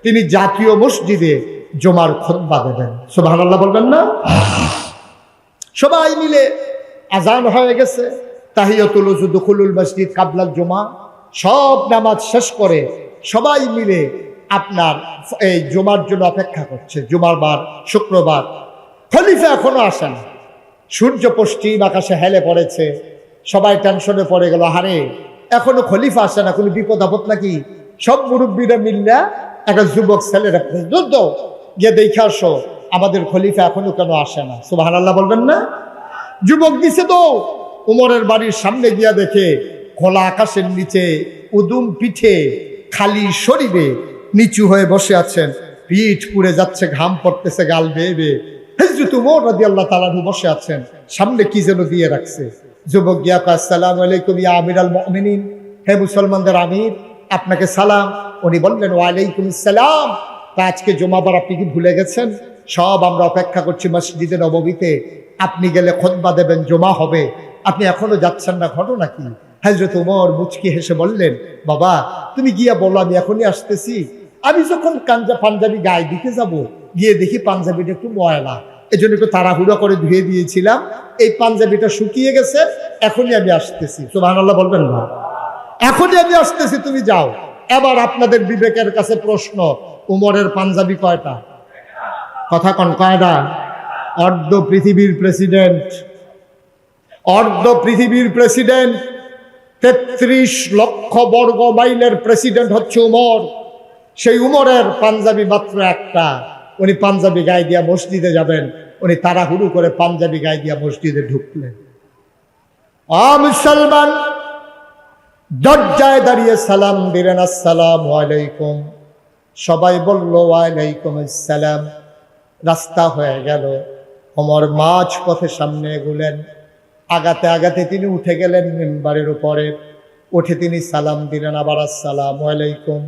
তিনি জাতীয় মসজিদে জুমার খুতবা দেবেন। সুবহানাল্লাহ বলবেন না? সবাই মিলে আজান হয়ে গেছে, তাহিয়াতুল ওযু, দুখুলুল মসজিদ, কাবলাল জুমা, সব নামাজ শেষ করে সবাই মিলে আপনার এই জুমার জন্য অপেক্ষা করছে। জুমার বার শুক্রবার, খলিফা এখনো আসেন। সূর্য পশ্চিম আকাশে হেলে পড়েছে, সবাই টেনশনে পড়ে গেল, হারে এখনো খলিফা আসে না, কোনো বিপদ আপদ নাকি? সব মুরব্বীরা মিল্লা একটা যুবক ছেলেরা যুদ্ধ গিয়ে দেখে আসো, আমাদের খলিফা এখনো কেন আসে না? সুবহানাল্লাহ বলবেন না? যুবক দিছে তো উমরের বাড়ির সামনে গিয়া দেখে খোলা আকাশের নিচে উদুম পিঠে খালি শরীরে নিচু হয়ে বসে আছেন, পিঠ পুড়ে যাচ্ছে, ঘাম পড়তেছে গাল বেয়ে বেয়ে। হযরত ওমর রাদিয়াল্লাহু তাআলা বসে আছেন, সামনে কি যেন দিয়ে রাখছে। যুবক গিয়া কয়, আসসালামু আলাইকুম ইয়া আমিরাল মুমিনিন, হে মুসলমানদের আমির, আপনাকে সালাম। উনি বললেন, ওয়ালাইকুম আসসালাম। তা আজকে জুমাবার আপনি কি ভুলে গেছেন? সব আমরা অপেক্ষা করছি মসজিদে নববীতে, আপনি গেলে খুতবা দেবেন, জুমা হবে, আপনি এখনো যাচ্ছেন না, ঘটনা কি? হযরত ওমর মুচকি হেসে বললেন, বাবা তুমি গিয়া বলো আমি এখনই আসতেছি। আমি যখন পাঞ্জাবি গায়ে দিতে যাব, গিয়ে দেখি পাঞ্জাবিটা একটু ময়লা, এই জন্য একটু তাড়াহুড়ো করে ধুয়ে দিয়েছিলাম, এই পাঞ্জাবিটা শুকিয়ে গেছে, এখনই আমি আসতেছি। সুবহানাল্লাহ বলবেন না? এখনই আমি আসতেছি, তুমি যাও। এবার আপনাদের বিবেকের কাছে প্রশ্ন, উমরের পাঞ্জাবি কয়টা? কথা কন, কয়টা? অর্ধ পৃথিবীর প্রেসিডেন্ট, অর্ধ পৃথিবীর প্রেসিডেন্ট, 33 লক্ষ বর্গ মাইলের প্রেসিডেন্ট হচ্ছে উমর। সেই উমরের পাঞ্জাবি মাত্র একটা। উনি পাঞ্জাবি গায়ে দিয়া মসজিদে যাবেন, উনি তাড়াহুড়ো করে পাঞ্জাবি গায়ে দিয়া মসজিদে ঢুকলেন। মুসলমান দরজায় দাঁড়িয়ে সালাম দিলেন, আসসালামু আলাইকুম। সবাই বলল ওয়ালাইকুম আসসালাম। রাস্তা হয়ে গেল, ওমর মাঝ পথে সামনে এগুলেন। আগাতে আগাতে তিনি উঠে গেলেন মিম্বারের উপরে, উঠে তিনি সালাম দিলেন আবার, আসসালামু আলাইকুম।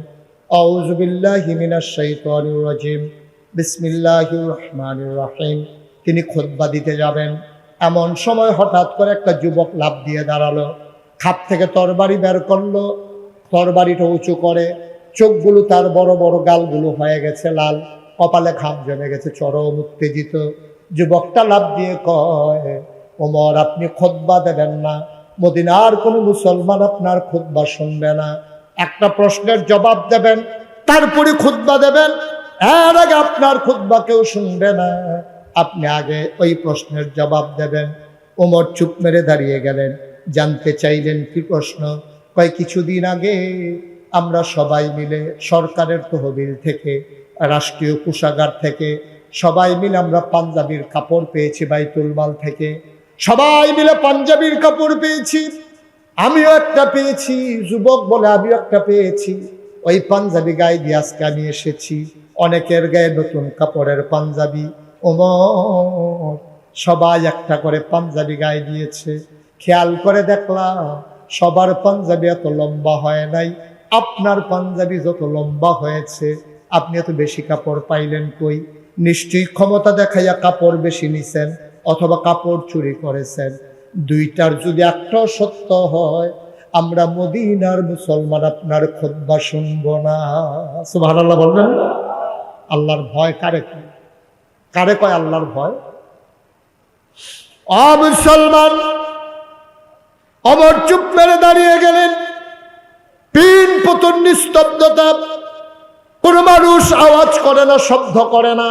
আউযু বিল্লাহি মিনাশ শাইতানির রাজিম, বিসমিল্লাহির রহমানির রহিম। তিনি খুতবা দিতে যাবেন, এমন সময় হঠাৎ করে একটা যুবক লাফ দিয়ে দাঁড়ালো, খাপ থেকে তরবারি বের করলো, তরবারিটা উঁচু করে, চোখগুলো তার বড় বড়, গালগুলো হয়ে গেছে লাল, কপালে ঘাম জমে গেছে, চরম উত্তেজিত। যুবকটা লাফ দিয়ে কয়, ওমর আপনি খুতবা দেবেন না, মদিনার কোন মুসলমান আপনার খুতবা শুনবে না। একটা প্রশ্নের জবাব দেবেন, তারপরে খুতবা দেবেন, এর আগে আপনার খুতবা কেউ শুনবে না। আপনি আগে ওই প্রশ্নের জবাব দেবেন। ওমর চুপ মেরে দাঁড়িয়ে গেলেন। জানতে চাইলেন কি প্রশ্ন? কয় কিছুদিন আগে আমরা সবাই মিলে সরকারের তহবিল থেকে, রাষ্ট্রীয় কোষাগার থেকে সবাই মিলে আমরা পাঞ্জাবির কাপড় পেয়েছি, বাইতুল মাল থেকে সবাই মিলে পাঞ্জাবির কাপড় পেয়েছি। আমিও একটা পেয়েছি, যুবক বলে আমিও একটা পেয়েছি। ওই পাঞ্জাবি গায়ে দিয়ে আজকে আমি এসেছি। অনেকের গায়ে নতুন কাপড়ের পাঞ্জাবি। ওমর সবাই একটা করে পাঞ্জাবি গায়ে দিয়েছে। খেয়াল করে দেখলাম সবার পাঞ্জাবি এত লম্বা হয় নাই, আপনার পাঞ্জাবি যত লম্বা হয়েছে। আপনি এত বেশি কাপড় পাইলেন কই? নিশ্চয়ই ক্ষমতা দেখাইয়া কাপড় বেশি নিছেন, অথবা কাপড় চুরি করেছেন। দুইটার যদি একটাও সত্য হয়, আমরা মদিনার মুসলমান আপনার খুতবা শুনবো না। সুবহানাল্লাহ বলবেন। আল্লাহর ভয় কারে কয়? কারে কয় আল্লাহর ভয়? ও মুসলমান! ওমর চুপ মেরে দাঁড়িয়ে গেলেন। পিন পুতুন নিস্তব্ধতা, কোন মানুষ আওয়াজ করে না, শব্দ করে না।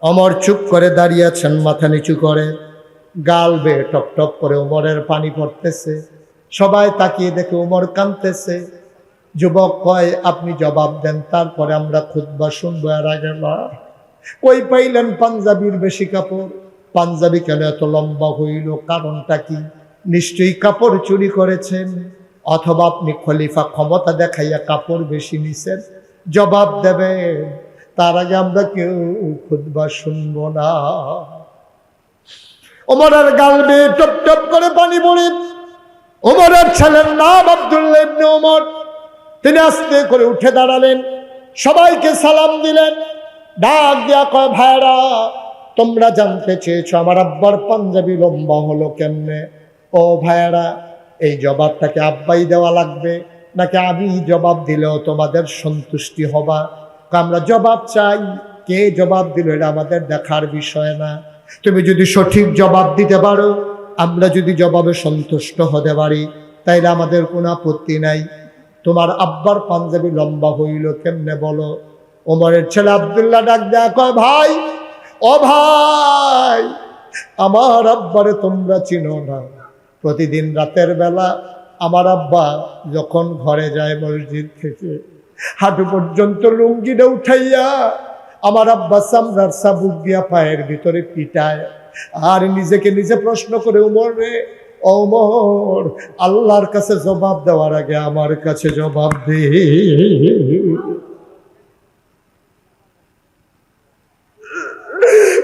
ওমর চুপ করে দাঁড়িয়ে আছেন, মাথা নিচু করে, গাল বেয়ে টপ টপ করে ওমরের পানি পড়তেছে। সবাই তাকিয়ে দেখে ওমর কাঁদতেছে। যুবক কয়, আপনি জবাব দেন, তারপরে আমরা খুতবা শুনবো। এর আগে না। কই পাইলেন পাঞ্জাবির বেশি কাপড়? পাঞ্জাবি কেন এত লম্বা হইল? কারণটা কি? নিশ্চয়ই কাপড় চুরি করেছেন, অথবা আপনি খলিফা ক্ষমতা দেখাইয়া কাপড় বেশি নিছেন। জবাব দেবেন, তার আগে আমরা কেউ খুতবা শুনবো না। ওমরের গাল বেয়ে টপ টপ করে পানি পড়ে। ওমরের ছেলের নাম আব্দুল্লাহ ইবনে ওমর। তিনি আস্তে করে উঠে দাঁড়ালেন, সবাইকে সালাম দিলেন, ডাক দিয়া কয়, ভাইরা তোমরা জানতে চেয়েছো আমার আব্বার পাঞ্জাবি লম্বা হলো কেমনে? ও ভাইরা, এই জবাবটাকে আব্বাই দেওয়া লাগবে, নাকি আমি জবাব দিলেও তোমাদের সন্তুষ্টি হবা? আমরা জবাব চাই। কে জবাব দিল এটা আমাদের দেখার বিষয় না। তুমি যদি সঠিক জবাব দিতে পারো, আমরা যদি জবাবে সন্তুষ্ট হতে পারি, তাইলে আমাদের কোনো আপত্তি নাই। তোমার আব্বার পাঞ্জাবি লম্বা হইল কেমনে বলো? ওমরের ছেলে আব্দুল্লাহ ডাক দেয়া কয়, ভাই, ও ভাই, আমার আব্বারে তোমরা চিনো না। প্রতিদিন রাতের বেলা আমার আব্বা যখন ঘরে যায় মসজিদ থেকে, হাঁটু পর্যন্ত লুঙ্গিটা উঠাইয়া আমার আব্বা চামড়ার চাবুক দিয়া পায়ের ভিতরে পিটায়, আর নিজেকে নিজে প্রশ্ন করে, ওমর রে, ওমর, আল্লাহর কাছে জবাব দেওয়ার আগে আমার কাছে জবাব দে।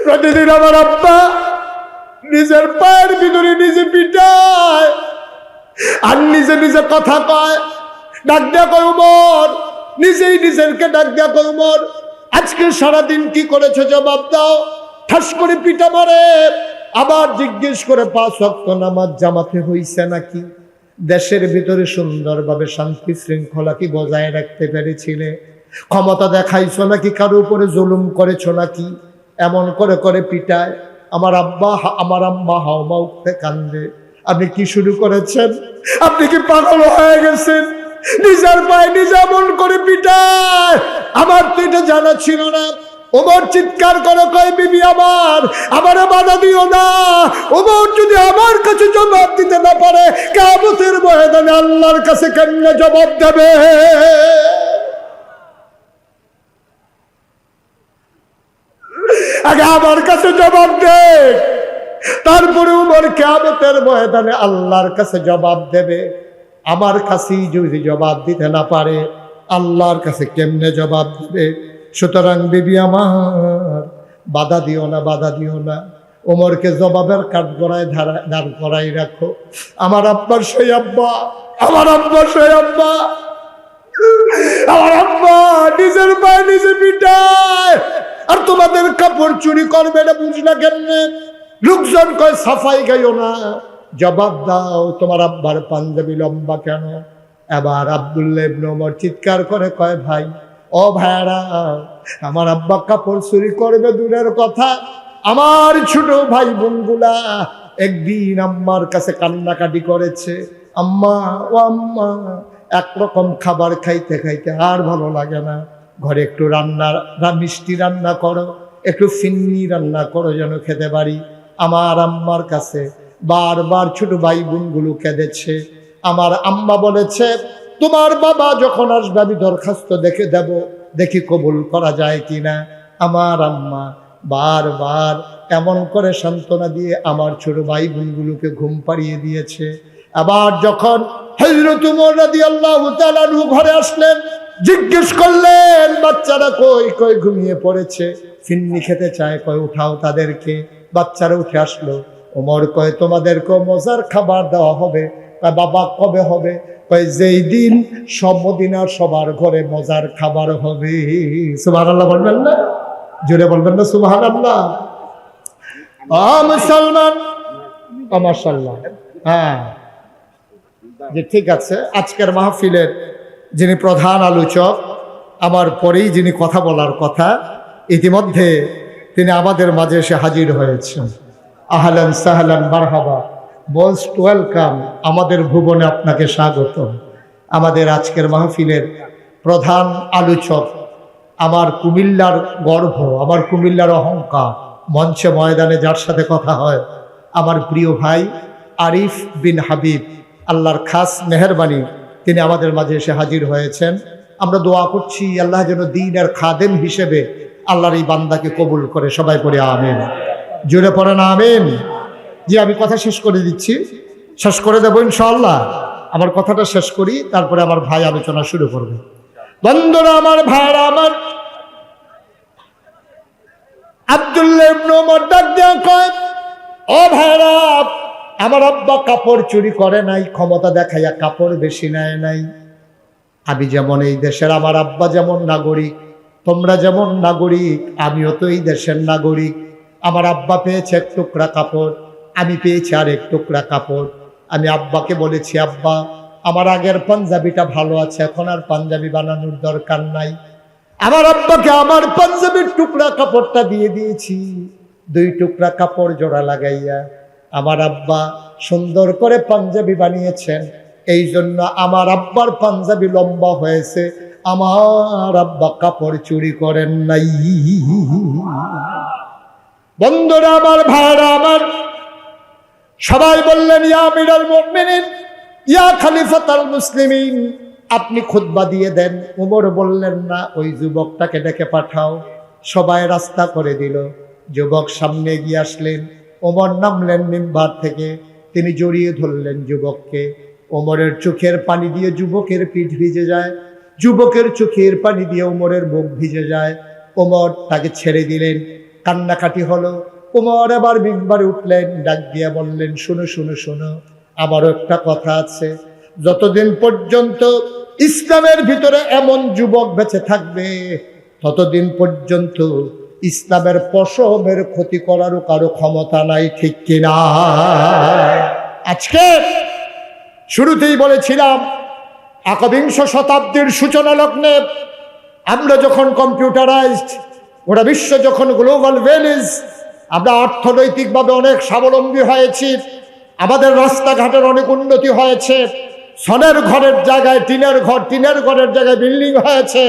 প্রতিদিন আমার আব্বা নিজের পায়ের ভিতরে নিজে পিটায়, আর নিজে নিজে কথা কয়। ডাক দেয়া কয়, ওমর, নিজেই নিজেরকে ডাক দেয়া কয়, ওমর, আজকে সারাদিন কি করেছে জবাব দাও। ঠাস করে পিটা মারে। আবার জিজ্ঞেস করে, 5 ওয়াক্ত নামাজ জামাতে হইছে নাকি? দেশের ভিতরে সুন্দরভাবে শান্তি শৃঙ্খলা কি বজায় রাখতে পেরেছিলে? ক্ষমতা দেখাইছো নাকি কারো উপরে জুলুম করেছো নাকি? এমন করে করে পিটায়। আমার আব্বা আমার আম্মা হাওমা উঠতে কান্দে। আপনি কি শুরু করেছেন? আপনি কি পাগল হয়ে গেছেন? নিজের পায়ে নিজে এমন করে পিটায়। আমার তো এটা জানা ছিল না। ওমর চিৎকার করে কয়, বিবি আমার, আমারে বাধা দিও না। ওমর যদি আমার কাছে জবাব দিতে না পারে, কিয়ামতের ময়দানে আল্লাহর কাছে কেমনে জবাব দেবে? আগে আমার কাছে জবাব দে, তারপরে ওমর কিয়ামতের ময়দানে আল্লাহর কাছে জবাব দেবে। আমার কাছেই যদি জবাব দিতে না পারে, আল্লাহর কাছে কেমনে জবাব দেবে? সুতরাং বিবি আমার, বাধা দিও না, বাধা দিও না। ওমরকে জবাবের কাঠগড়ায় দাঁড় করাই রাখো। আমার আব্বার সেই আব্বা, আমার আব্বার সেই আব্বা, আমার আব্বা নিজের পায়ে নিজে পিটায়, আর তোমাদের কাপড় চুরি করবে না বুঝলা কেমনে? লোকজন কয়, সাফাই গাইও না, জবাব দাও, তোমার আব্বার পাঞ্জাবি লম্বা কেন? এবার আব্দুল্লাহ ইবনে ওমর চিৎকার করে কয়, ভাই, ও ভাইরা, আমার আব্বা কাপড় চুরি করবে দূরের কথা, আমার ছোট ভাই বোনগুলা একদিন আম্মার কাছে কান্নাকাটি করেছে, আম্মা ও আম্মা, একরকম খাবার খাইতে খাইতে আর ভালো লাগে না, ঘরে একটু মিষ্টি রান্না করো, একটু ফিন্নি রান্না করো যেন খেতে পারি। আমার আম্মার কাছে বারবার ছোট ভাই বোনগুলো কেঁদেছে। আমার আম্মা বলেছে, তোমার বাবা যখন আসবে আমি দরখাস্ত দেখে দেব, দেখি কবুল করা যায় কিনা। আমার আম্মা বারবার এমন করে সান্ত্বনা দিয়ে আমার ছোট ভাই বোনগুলোকে ঘুম পাড়িয়ে দিয়েছে। আবার যখন হযরত ওমর রাদিয়াল্লাহু তাআলা আনহু ঘরে আসলেন, জিজ্ঞেস করলেন বাচ্চারা কই? কই ঘুমিয়ে পড়েছে, ফিন্নি খেতে চায়, কয় উঠাও তাদেরকে। বাচ্চারা উঠে আসলো। ওমর কয় তোমাদেরকে মজার খাবার দেওয়া হবে। কয় বাবা কবে হবে? কয় যেই দিন সব মদিনার সবার ঘরে মজার খাবার হবে। সুবহানাল্লাহ বলবেন না? জোরে বলবেন না সুবহানাল্লাহ? মুসলমান, মাশাআল্লাহ। হ্যাঁ যে ঠিক আছে, আজকের মাহফিলের যিনি প্রধান আলোচক, আমার পরেই যিনি কথা বলার কথা, ইতিমধ্যে তিনি আমাদের মাঝে এসে হাজির হয়েছেন। আহলান সাহলান মারহাবা, মোস্ট ওয়েলকাম, আমাদের ভুবনে আপনাকে স্বাগত। আমাদের আজকের মাহফিলের প্রধান আলোচক, আমার কুমিল্লার গর্ব, আমার কুমিল্লার অহংকার, মঞ্চে ময়দানে যার সাথে কথা হয়, আমার প্রিয় ভাই আরিফ বিন হাবিব, আল্লাহর খাস মেহেরবানি, তিনি আমাদের মাঝে এসে হাজির হয়েছেন। আমরা দোয়া করছি আল্লাহ যেন দ্বীনের খাদেম হিসেবে আল্লাহর এই বান্দাকে কবুল করে। সবাই পড়ে আমিন, জোরে পড়েন আমিন। জি, আমি কথা শেষ করে দিচ্ছি, শেষ করে দেবো ইনশাআল্লাহ। আমার কথাটা শেষ করি, তারপরে আমার ভাই আলোচনা শুরু করবে। বন্ধুরা আমার, ভাইরা আমার, আব্দুল্লাহ ইবনে ওমর ডাক দিয়া কয়, ও ভাইরা, আমার আব্বা কাপড় চুরি করে নাই, ক্ষমতা দেখাইয়া কাপড় বেশি নেয় নাই। আমি যেমন এই দেশের, আমার আব্বা যেমন নাগরিক, তোমরা যেমন নাগরিক, আমিও তো এই দেশের নাগরিক। আমার আব্বা পেয়েছে এক টুকরা কাপড়, আমি পেয়েছি আর এক টুকরা কাপড়। আমি আব্বাকে বলেছি, আব্বা আমার আগের পাঞ্জাবিটা ভালো আছে, এখন আর পাঞ্জাবি বানানোর দরকার নাই। আমার আব্বাকে আমার পাঞ্জাবির টুকরা কাপড়টা দিয়ে দিয়েছি, 2 টুকরা কাপড় জোড়া লাগাইয়া আমার আব্বা সুন্দর করে পাঞ্জাবি বানিয়েছেন। এই জন্য আমার আব্বার পাঞ্জাবি লম্বা হয়েছে, আমার আব্বা কাপড় চুরি করেন নাই। বন্ধুরা আমার, ভাইরা আমার, সবাই বললেন ইয়া আমিরুল মুমিনিন, ইয়া খলিফাতুল মুসলিমিন, আপনি খুতবা দিয়ে দেন। ওমর বললেন না, ওই যুবকটাকে ডেকে পাঠাও। সবাই রাস্তা করে দিল। যুবক সামনে গিয়ে আসলেন। ওমর নামলেন মিম্বার থেকে, তিনি জড়িয়ে ধরলেন যুবককে। ওমরের চোখের পানি দিয়ে যুবকের পিঠ ভিজে যায়, যুবকের চোখের পানি দিয়ে ওমরের মুখ ভিজে যায়। ওমর তাকে ছেড়ে দিলেন, কান্নাকাটি হলো। ওমর আবার মিম্বারে উঠলেন, ডাক দিয়ে বললেন, শোনো শোনো শোনো, আমারও একটা কথা আছে। যতদিন পর্যন্ত ইসলামের ভিতরে এমন যুবক বেঁচে থাকবে, ততদিন পর্যন্ত ইসলামের পশমের ক্ষতি করারও কারো ক্ষমতা নাই, ঠিক কিনা? আজকে শুরুতেই বলেছিলাম, একবিংশ শতাব্দীর সূচনা লগ্নে আমরা যখন কম্পিউটারাইজড, গোটা বিশ্ব যখন গ্লোবাল ভিলেজ, আমরা অর্থনৈতিকভাবে অনেক স্বাবলম্বী হয়েছি, আমাদের রাস্তাঘাটের অনেক উন্নতি হয়েছে, সনের ঘরের জায়গায় টিনের ঘর, টিনের ঘরের জায়গায় বিল্ডিং হয়েছে,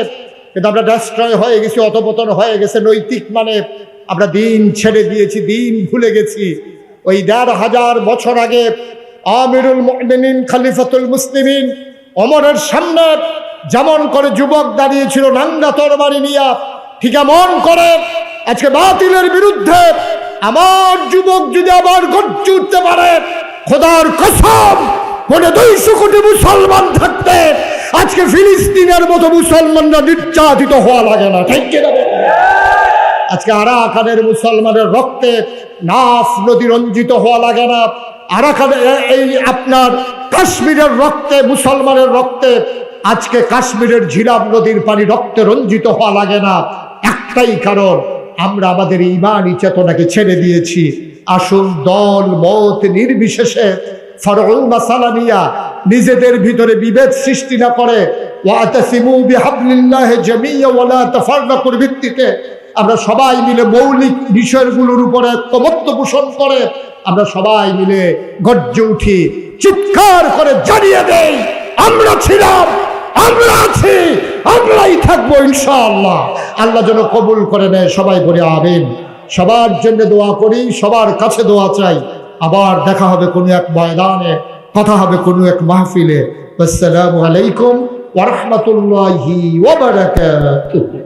কিন্তু আমরা ডেস্ট্রয় হয়ে গেছি, অধপতন হয়ে গেছে নৈতিক মানে। আমরা দিন ছেড়ে দিয়েছি, দিন ভুলে গেছি। ওই ১৫০০ বছর আগে আমিরুল মুমিনিন খলিফাতুল মুসলিমিন ওমরের সামনে যেমন করে যুবক দাঁড়িয়েছিল নাঙ্গা তরবারি নিয়ে, ঠিক এমন করে আজকে বাতিলের বিরুদ্ধে আমার যুবক যদি আবার গর্জে উঠতে পারে, খোদার কসম, 250 কোটি মুসলমান থাকতে আজকে ফিলিস্তিনের মতো মুসলমানরা নির্যাতিত হওয়া লাগে না, ঠিক কিনা? আজকে আরাকানের মুসলমানের রক্তে নাফ নদী রঞ্জিত হওয়া লাগে না, আরাকানের এই আপনার কাশ্মীরের রক্তে, মুসলমানের রক্তে আজকে কাশ্মীরের ঝিলাম নদীর পানি রক্তে রঞ্জিত হওয়া লাগে না। একটাই কারণ, আমরা আমাদের ঈমানি চেতনাকে ছেড়ে দিয়েছি। আসল দল মত নির্বিশেষে ফরউল মাসালা নিয়া নিজেদের ভিতরে বিভেদ সৃষ্টি না করে ওয়াতাসিমু বিহাবলিল্লাহি জামিয়া ওয়া লা তাফাররাকুর ভিত্তিতে আমরা সবাই মিলে মৌলিক বিষয়গুলোর উপরে ঐকমত্য পোষণ করে আমরা সবাই মিলে গর্জে উঠি, চিৎকার করে জানিয়ে দেই, আমরা ছিলাম, আমরা আছি, আমরাই থাকবো ইনশাআল্লাহ। আল্লাহ যেন কবুল করে নেয়। সবাই বলি আমিন। সবার জন্য দোয়া করি, সবার কাছে দোয়া চাই। আবার দেখা হবে কোনো এক ময়দানে, কথা হবে কোনো এক মাহফিলে। আসসালামু আলাইকুম ওয়া রাহমাতুল্লাহি ওয়া বারাকাতুহু।